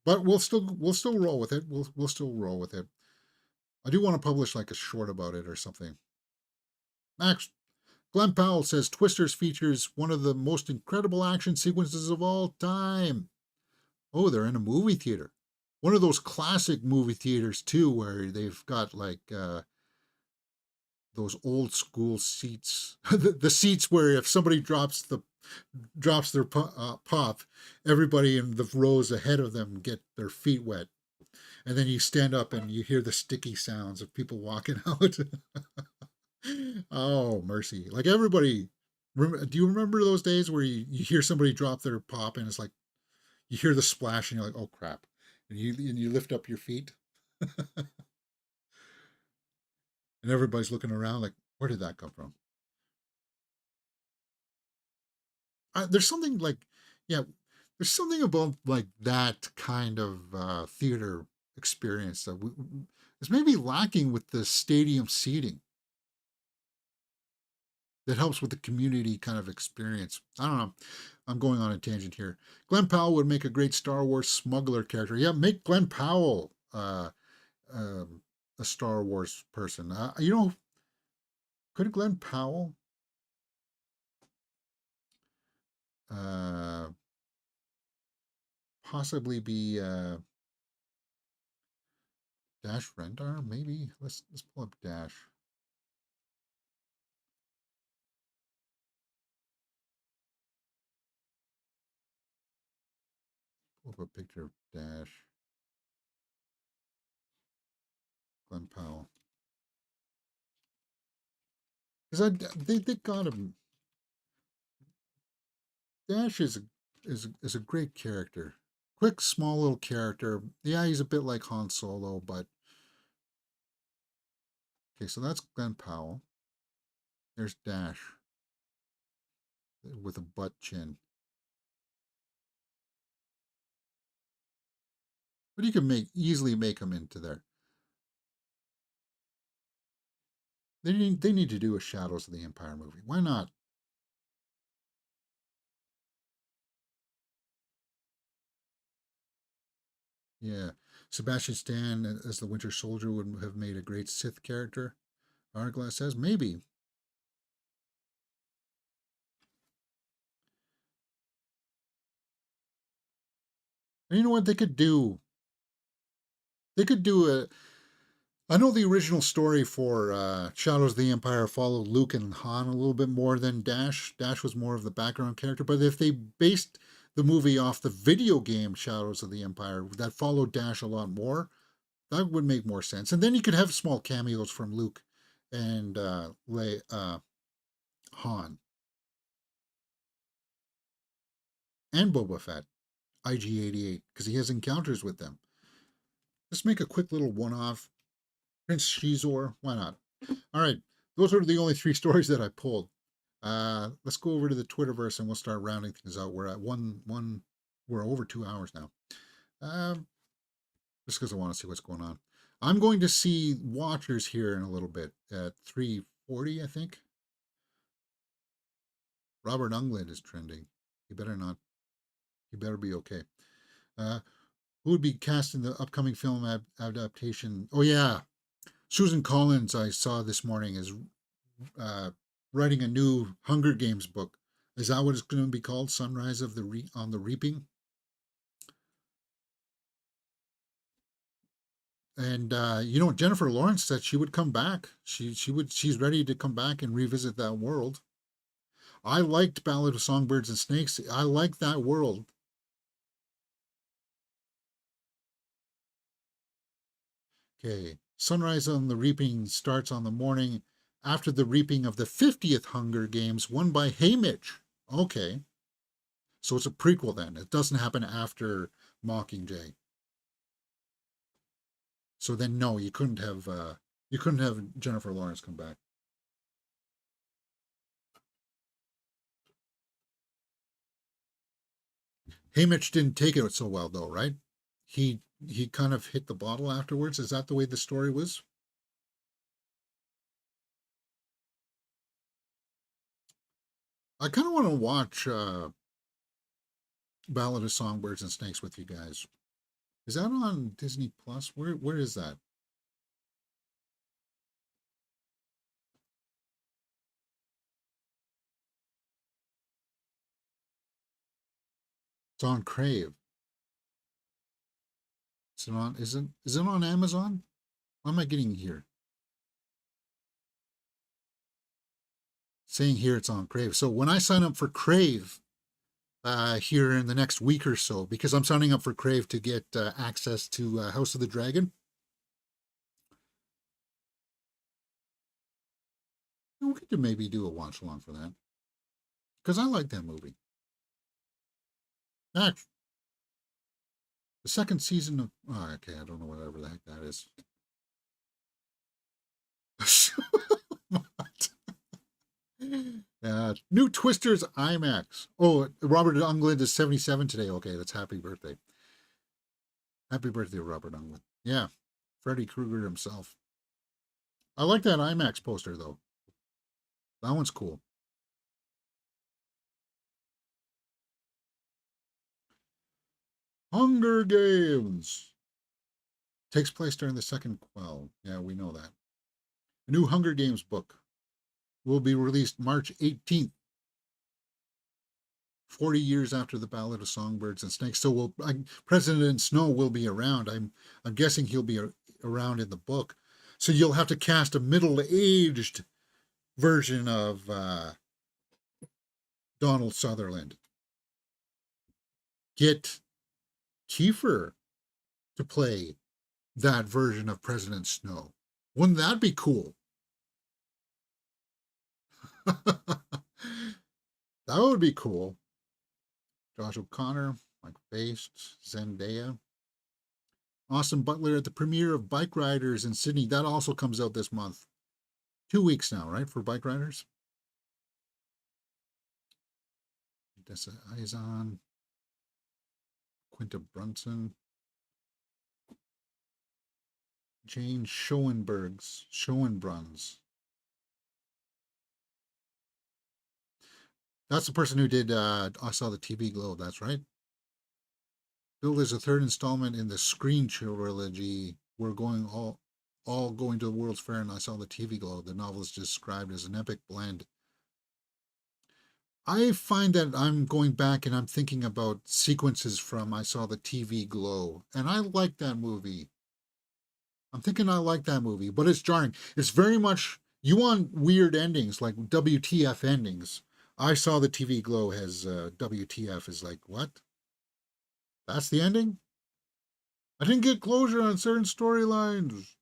But we'll still roll with it. We'll still roll with it. I do want to publish like a short about it or something. Max Glenn Powell says Twisters features one of the most incredible action sequences of all time. Oh, they're in a movie theater. One of those classic movie theaters too, where they've got like those old school seats, the seats where if somebody drops their pop, everybody in the rows ahead of them get their feet wet, and then you stand up and you hear the sticky sounds of people walking out. Oh, mercy. Like, everybody, do you remember those days where you hear somebody drop their pop and it's like you hear the splash and you're like, oh crap, and you lift up your feet and everybody's looking around like, where did that come from? There's something like, yeah, there's something about like that kind of theater experience that is maybe lacking with the stadium seating. That helps with the community kind of experience. I don't know. I'm going on a tangent here. Glenn Powell would make a great Star Wars smuggler character. Yeah, make Glenn Powell a Star Wars person. Could Glenn Powell possibly be Dash Rendar? Maybe. Let's pull up Dash. Pull up a picture of Dash. Glenn Powell. Because they got him. Dash is a great character. Quick, small little character. Yeah, he's a bit like Han Solo, but okay. So that's Glenn Powell. There's Dash with a butt chin. But you can easily make him into there. They need to do a Shadows of the Empire movie. Why not? Yeah. Sebastian Stan as the Winter Soldier would have made a great Sith character. Hourglass says maybe. And you know what they could do? They could do a. I know the original story for Shadows of the Empire followed Luke and Han a little bit more than Dash. Dash was more of the background character, but if they based the movie off the video game Shadows of the Empire that followed Dash a lot more. That would make more sense. And then you could have small cameos from Luke and Han and Boba Fett, IG-88, because he has encounters with them. Just make a quick little one-off. Prince Shizor, why not? All right, those are the only 3 stories that I pulled. Let's go over to the Twitterverse and we'll start rounding things out. We're at we're over 2 hours now. Just because I want to see what's going on. I'm going to see Watchers here in a little bit at 3:40, I think. Robert Englund is trending. He better not. He better be okay. Who would be cast in the upcoming film adaptation? Oh, yeah. Susan Collins, I saw this morning, is writing a new Hunger Games book. Is that what it's going to be called? Sunrise of on the Reaping? And Jennifer Lawrence said she would come back. She's ready to come back and revisit that world. I liked Ballad of Songbirds and Snakes. I like that world. Okay. Sunrise on the Reaping starts on the morning after the reaping of the 50th Hunger Games won by Haymitch. Okay. So it's a prequel then. It doesn't happen after Mockingjay. So then, no, you couldn't have Jennifer Lawrence come back. Haymitch didn't take it so well, though, right? He kind of hit the bottle afterwards. Is that the way the story was? I kind of want to watch Ballad of Songbirds and Snakes with you guys. Is that on Disney Plus? Where is that? It's on Crave. Is it on Amazon? What am I getting here? Saying here it's on Crave. So when I sign up for Crave here in the next week or so, because I'm signing up for Crave to get access to House of the Dragon, we could maybe do a watch along for that. Because I like that movie. Actually, the second season of... Oh, okay, I don't know whatever the heck that is. New Twisters IMAX. Oh, Robert Englund is 77 today. Okay, that's happy birthday. Happy birthday, Robert Englund. Yeah, Freddy Krueger himself. I like that IMAX poster, though. That one's cool. Hunger Games. Takes place during the second quell. Yeah, we know that. A new Hunger Games book will be released March 18th. 40 years after the Ballad of Songbirds and Snakes. So President Snow will be around. I'm guessing he'll be around in the book. So you'll have to cast a middle-aged version of Donald Sutherland. Get Kiefer to play that version of President Snow. Wouldn't that be cool? That would be cool. Josh O'Connor, Mike Baste, Zendaya. Austin Butler at the premiere of Bike Riders in Sydney. That also comes out this month. 2 weeks now, right, for Bike Riders? Dessa Izon. Quinta Brunson. Jane Schoenbruns. That's the person who did I Saw the TV Globe, that's right. Billed as a third installment in the Screen trilogy. We're going all going to the World's Fair and I Saw the TV Globe. The novel is described as an epic blend. I find that I'm going back and I'm thinking about sequences from I Saw the TV Glow, and I like that movie. I'm thinking I like that movie, but it's jarring. It's very much, you want weird endings, like WTF endings. I saw the TV Glow has WTF is like, what? That's the ending? I didn't get closure on certain storylines.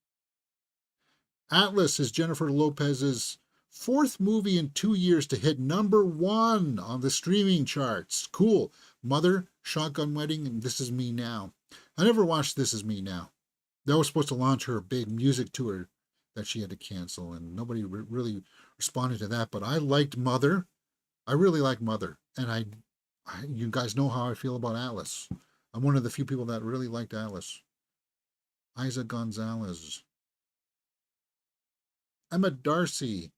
Atlas is Jennifer Lopez's fourth movie in 2 years to hit #1 on the streaming charts. Cool. Mother, Shotgun Wedding, and This Is Me Now. I never watched This Is Me Now. That was supposed to launch her big music tour that she had to cancel, and nobody really responded to that. But I liked Mother. I really like Mother, and you guys know how I feel about Atlas. I'm one of the few people that really liked Atlas. Isa Gonzalez, Emma Darcy.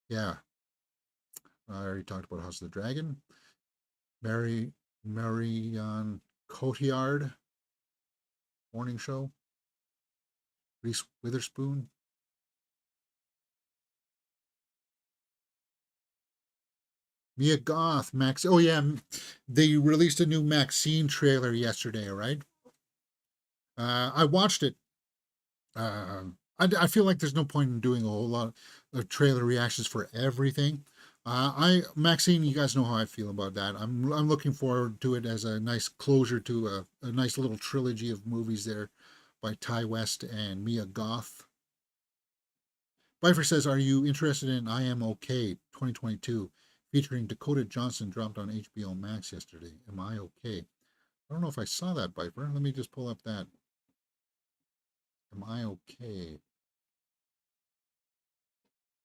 Yeah, I already talked about House of the Dragon. Marion Cotillard, Morning Show. Reese Witherspoon. Mia Goth, Max. Oh yeah, they released a new Maxine trailer yesterday, right? I watched it. I feel like there's no point in doing a whole lot of trailer reactions for everything. Maxine, you guys know how I feel about that. I'm looking forward to it as a nice closure to a nice little trilogy of movies there by Ty West and Mia Goth. Bifer says, "Are you interested in I Am Okay 2022, featuring Dakota Johnson, dropped on HBO Max yesterday? Am I okay?" I don't know if I saw that, Bifer. Let me just pull up that. Am I okay?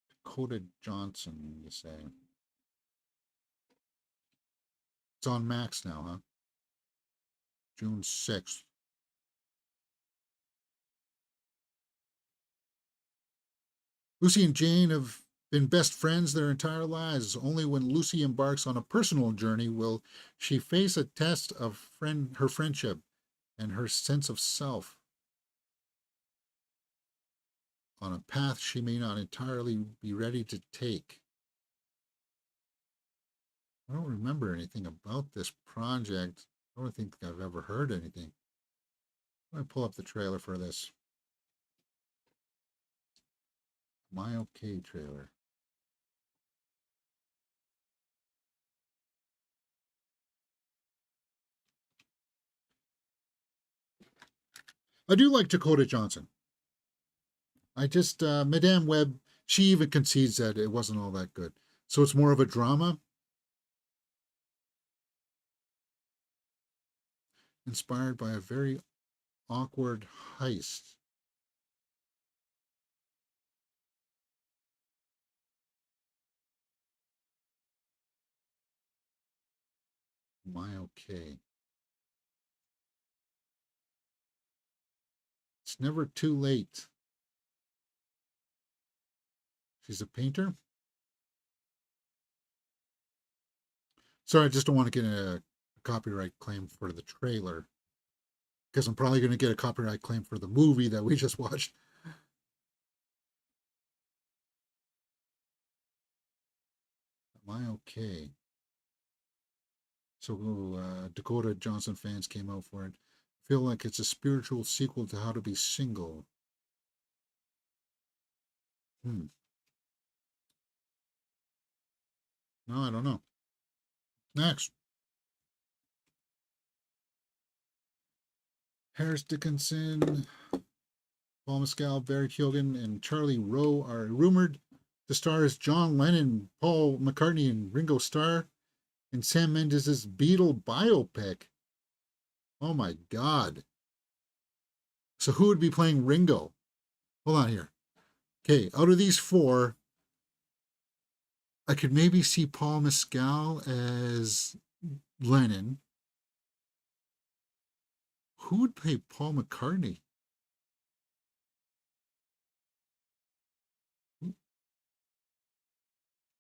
Dakota Johnson, you say? It's on Max now, huh? June 6th. Lucy and Jane have been best friends their entire lives. Only when Lucy embarks on a personal journey will she face a test of her friendship and her sense of self on a path she may not entirely be ready to take. I don't remember anything about this project. I don't think I've ever heard anything. I'm going to pull up the trailer for this. My Okay trailer. I do like Dakota Johnson. I just, Madame Web, she even concedes that it wasn't all that good. So it's more of a drama inspired by a very awkward heist. My Okay. It's never too late. She's a painter. Sorry, I just don't want to get a copyright claim for the trailer because I'm probably going to get a copyright claim for the movie that we just watched. Am I okay? So Dakota Johnson fans came out for it. Feel like it's a spiritual sequel to How to Be Single. No, I don't know. Next. Harris Dickinson, Paul Mescal, Barry Keoghan, and Charlie Rowe are rumored to star as John Lennon, Paul McCartney, and Ringo Starr in Sam Mendes' Beatle biopic. Oh my God. So who would be playing Ringo? Hold on here. Okay, out of these four, I could maybe see Paul Mescal as Lennon. Who would play Paul McCartney?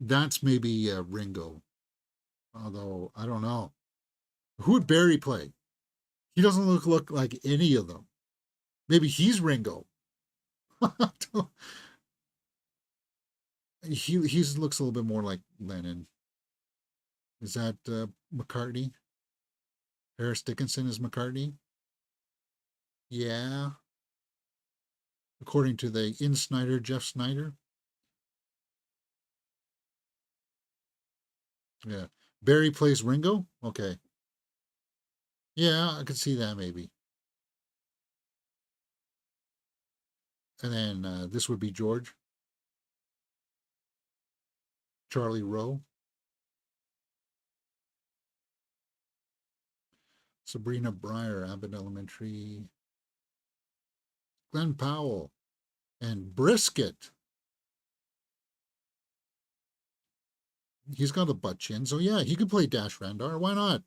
That's maybe Ringo. Although, I don't know. Who would Barry play? He doesn't look like any of them. Maybe he's Ringo. he looks a little bit more like Lennon. Is that McCartney? Harris Dickinson is McCartney? Yeah. According to the In Snyder, Jeff Snyder. Yeah. Barry plays Ringo? Okay. Yeah, I could see that maybe. And then this would be George, Charlie Rowe, Sabrina Breyer, Abbott Elementary, Glenn Powell, and Brisket. He's got a butt chin, so yeah, he could play Dash Randar. Why not?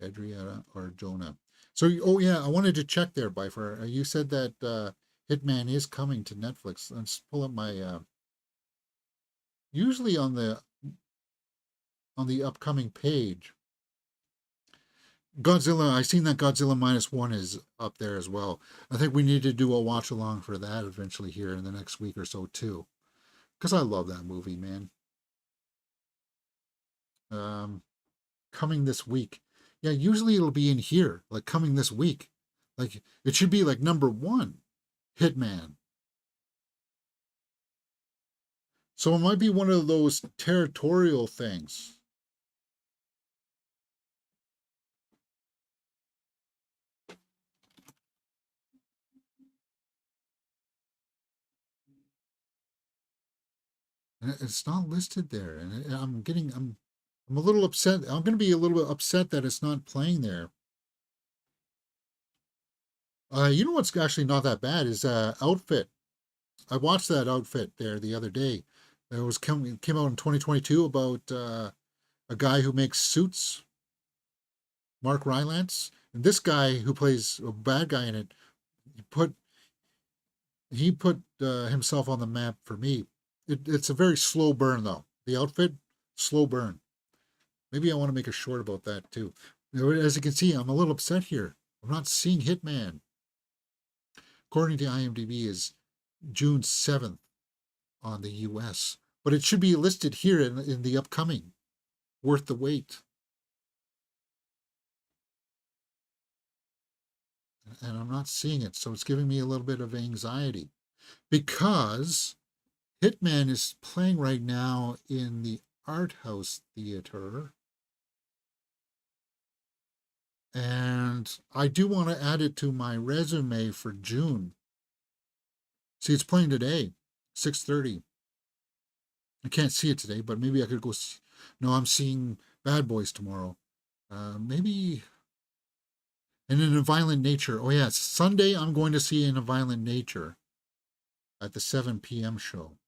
Adriana or Jonah. So, oh yeah, I wanted to check there, Bifer. You said that Hitman is coming to Netflix. Let's pull up my. Usually on the upcoming page, Godzilla. I seen that Godzilla -1 is up there as well. I think we need to do a watch along for that eventually here in the next week or so too, because I love that movie, man. Um, Coming this week. Yeah, usually it'll be in here, like coming this week. Like it should be like number one, Hitman. So it might be one of those territorial things. And it's not listed there, and I'm a little upset. I'm going to be a little bit upset that it's not playing there. You know what's actually not that bad is Outfit. I watched that Outfit there the other day. Came out in 2022 about a guy who makes suits, Mark Rylance, and this guy who plays a bad guy in it, he put himself on the map for me. It's a very slow burn though. The Outfit, slow burn. Maybe I want to make a short about that too. As you can see, I'm a little upset here. I'm not seeing Hitman. According to IMDb, is June 7th on the US, but it should be listed here in the upcoming. Worth the wait. And I'm not seeing it, so it's giving me a little bit of anxiety because Hitman is playing right now in the Art House Theater. And I do want to add it to my resume for June. See, it's playing today, 6:30. I can't see it today, but maybe I could go. No, I'm seeing Bad Boys tomorrow. Maybe. And in a Violent Nature. Oh yeah, Sunday I'm going to see In a Violent Nature at the 7 p.m. show.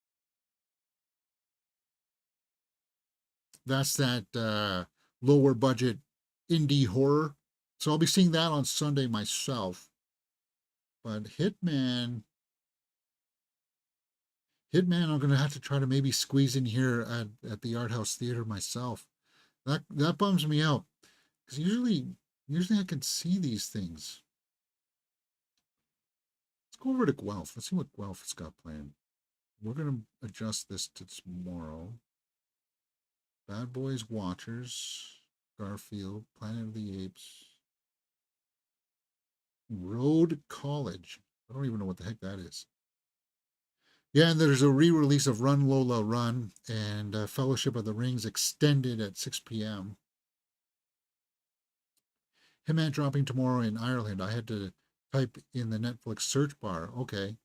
That's that lower budget indie horror. So I'll be seeing that on Sunday myself. But Hitman, I'm going to have to try to maybe squeeze in here at the Art House Theater myself. That bums me out because usually I can see these things. Let's go over to Guelph. Let's see what Guelph has got planned. We're going to adjust this to tomorrow. Bad Boys Watchers, Garfield, Planet of the Apes, Road College. I don't even know what the heck that is. Yeah, and there's a re-release of Run Lola Run and Fellowship of the Rings extended at 6 p.m. Hitman dropping tomorrow in Ireland. I had to type in the Netflix search bar. Okay.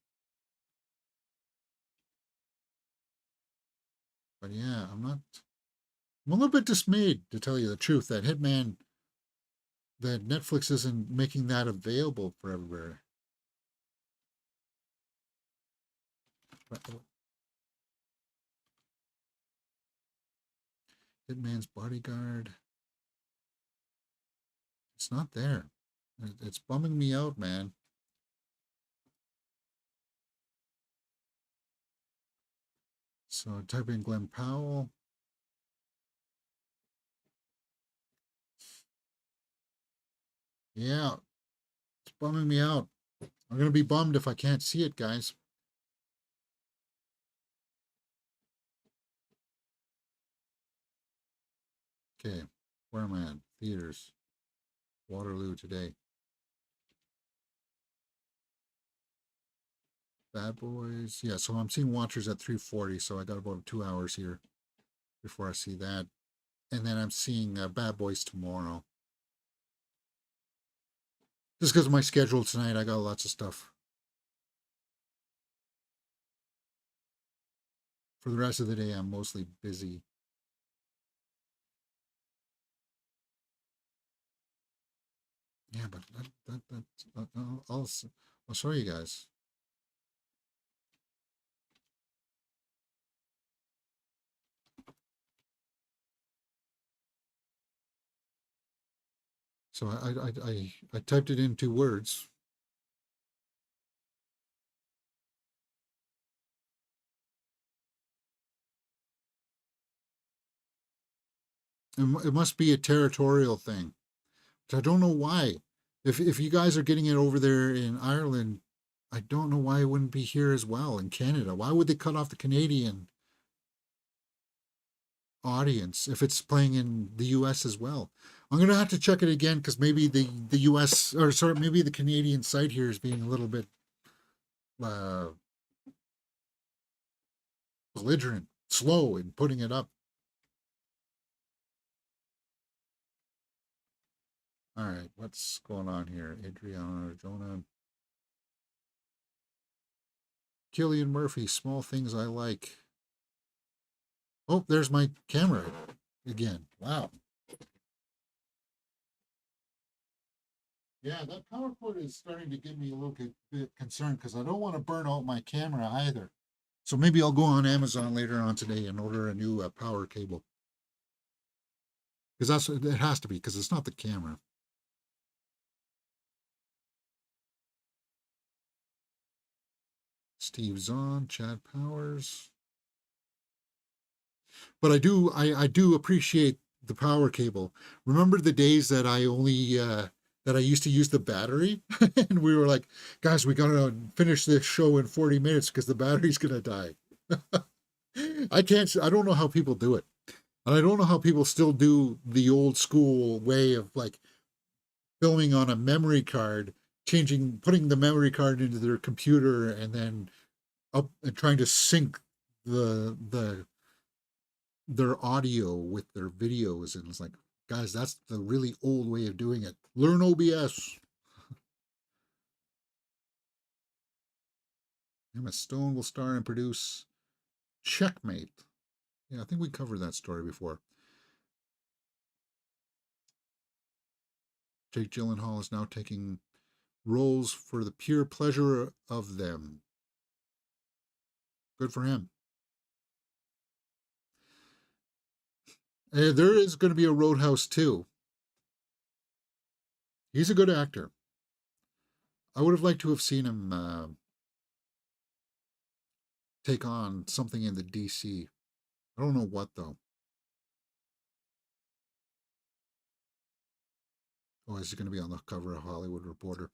But yeah, I'm a little bit dismayed, to tell you the truth, that Netflix isn't making that available for everywhere. Hitman's Bodyguard. It's not there. It's bumming me out, man. So type in Glenn Powell. Yeah, it's bumming me out. I'm going to be bummed if I can't see it, guys. Okay, where am I at? Theaters. Waterloo today. Bad Boys. Yeah, so I'm seeing Watchers at 3:40, so I got about 2 hours here before I see that. And then I'm seeing Bad Boys tomorrow. Just because of my schedule tonight, I got lots of stuff. For the rest of the day, I'm mostly busy. Yeah, but I'll show you guys. So I typed it in 2 words. It must be a territorial thing. I don't know why. If you guys are getting it over there in Ireland, I don't know why it wouldn't be here as well in Canada. Why would they cut off the Canadian audience if it's playing in the US as well? I'm gonna have to check it again because maybe the US, or sorry, maybe the Canadian site here is being a little bit uh, belligerent, slow in putting it up. All right, what's going on here? Adriana, Jonah, Killian Murphy, Small Things I Like. Oh, there's my camera again. Wow. Yeah, that power cord is starting to get me a little bit concerned because I don't want to burn out my camera either. So maybe I'll go on Amazon later on today and order a new power cable. Because it has to be, because it's not the camera. Steve Zahn, Chad Powers. But I do appreciate the power cable. Remember the days that I only that I used to use the battery, and we were like, guys, we gotta finish this show in 40 minutes because the battery's gonna die. I don't know how people do it. And I don't know how people still do the old school way of like filming on a memory card, putting the memory card into their computer and then up and trying to sync their audio with their videos. And it's like, guys, that's the really old way of doing it. Learn OBS. Emma Stone will star and produce Checkmate. Yeah, I think we covered that story before. Jake Gyllenhaal is now taking roles for the pure pleasure of them. Good for him. There is going to be a Roadhouse 2. He's a good actor. I would have liked to have seen him take on something in the DC. I don't know what, though. Oh, is he going to be on the cover of Hollywood Reporter?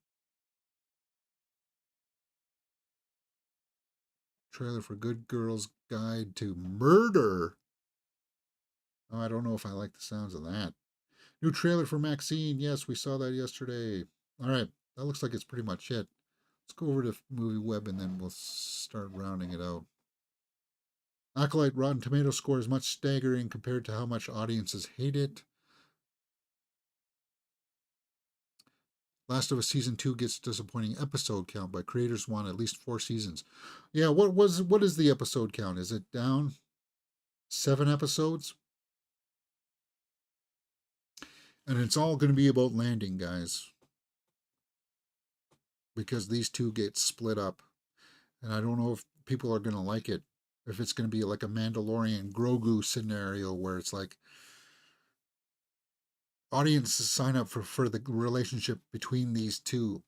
Trailer for Good Girl's Guide to Murder. Oh, I don't know if I like the sounds of that. New trailer for Maxine. Yes, we saw that yesterday. All right, that looks like it's pretty much it. Let's go over to Movie Web and then we'll start rounding it out. Acolyte Rotten Tomato score is much staggering compared to how much audiences hate it. Last of Us Season 2 gets disappointing episode count, but creators want at least 4 seasons. Yeah, what is the episode count? Is it down 7 episodes? And it's all going to be about landing, guys. Because these two get split up. And I don't know if people are going to like it. If it's going to be like a Mandalorian Grogu scenario where it's like audiences sign up for the relationship between these two.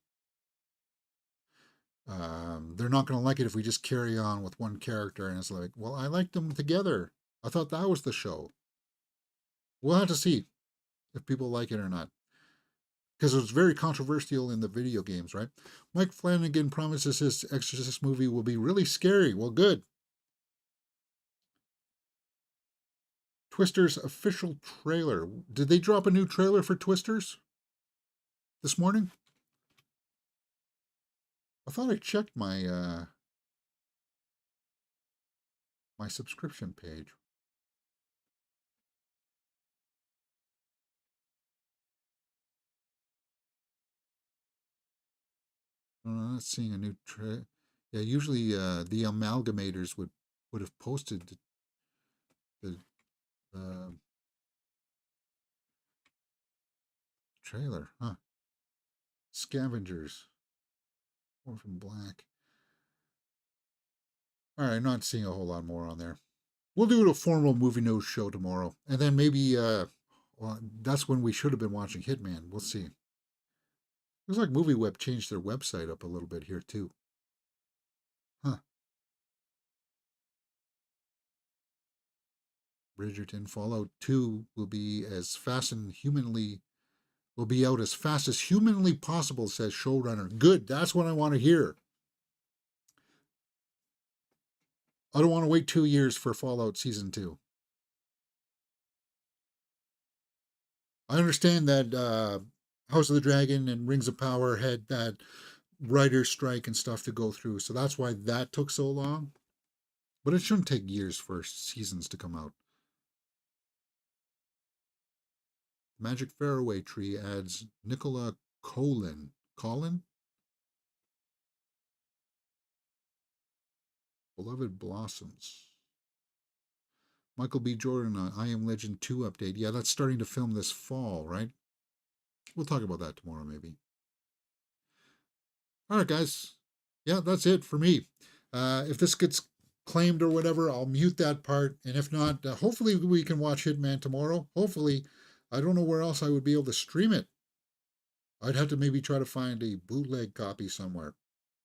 They're not going to like it if we just carry on with one character and it's like, well, I liked them together. I thought that was the show. We'll have to see if people like it or not. Because it's very controversial in the video games, right? Mike Flanagan promises his Exorcist movie will be really scary. Well, good. Twisters official trailer. Did they drop a new trailer for Twisters this morning? I thought I checked my my subscription page. I'm not seeing a new trailer. Yeah, usually the amalgamators would have posted the trailer, huh? Scavengers, Orphan Black. All right, not seeing a whole lot more on there. We'll do a formal movie news show tomorrow, and then maybe well, that's when we should have been watching Hitman. We'll see. Looks like MovieWeb changed their website up a little bit here too. Huh. Bridgerton Fallout 2 will be out as fast as humanly possible, says showrunner. Good, that's what I want to hear. I don't want to wait 2 years for Fallout Season 2. I understand that House of the Dragon and Rings of Power had that writer's strike and stuff to go through, so that's why that took so long. But it shouldn't take years for seasons to come out. Magic Fairway Tree adds Nicola Colin. Beloved Blossoms. Michael B. Jordan, I Am Legend 2 update. Yeah, that's starting to film this fall, right? We'll talk about that tomorrow, maybe. All right, guys. Yeah, that's it for me. If this gets claimed or whatever, I'll mute that part. And if not, hopefully we can watch Hitman tomorrow. Hopefully. I don't know where else I would be able to stream it. I'd have to maybe try to find a bootleg copy somewhere.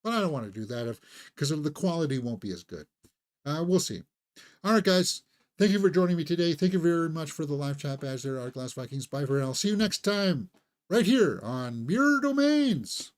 But I don't want to do that because the quality won't be as good. We'll see. All right, guys. Thank you for joining me today. Thank you very much for the live chat, as there are Glass Vikings. Bye for now. I'll see you next time right here on Mirror Domains.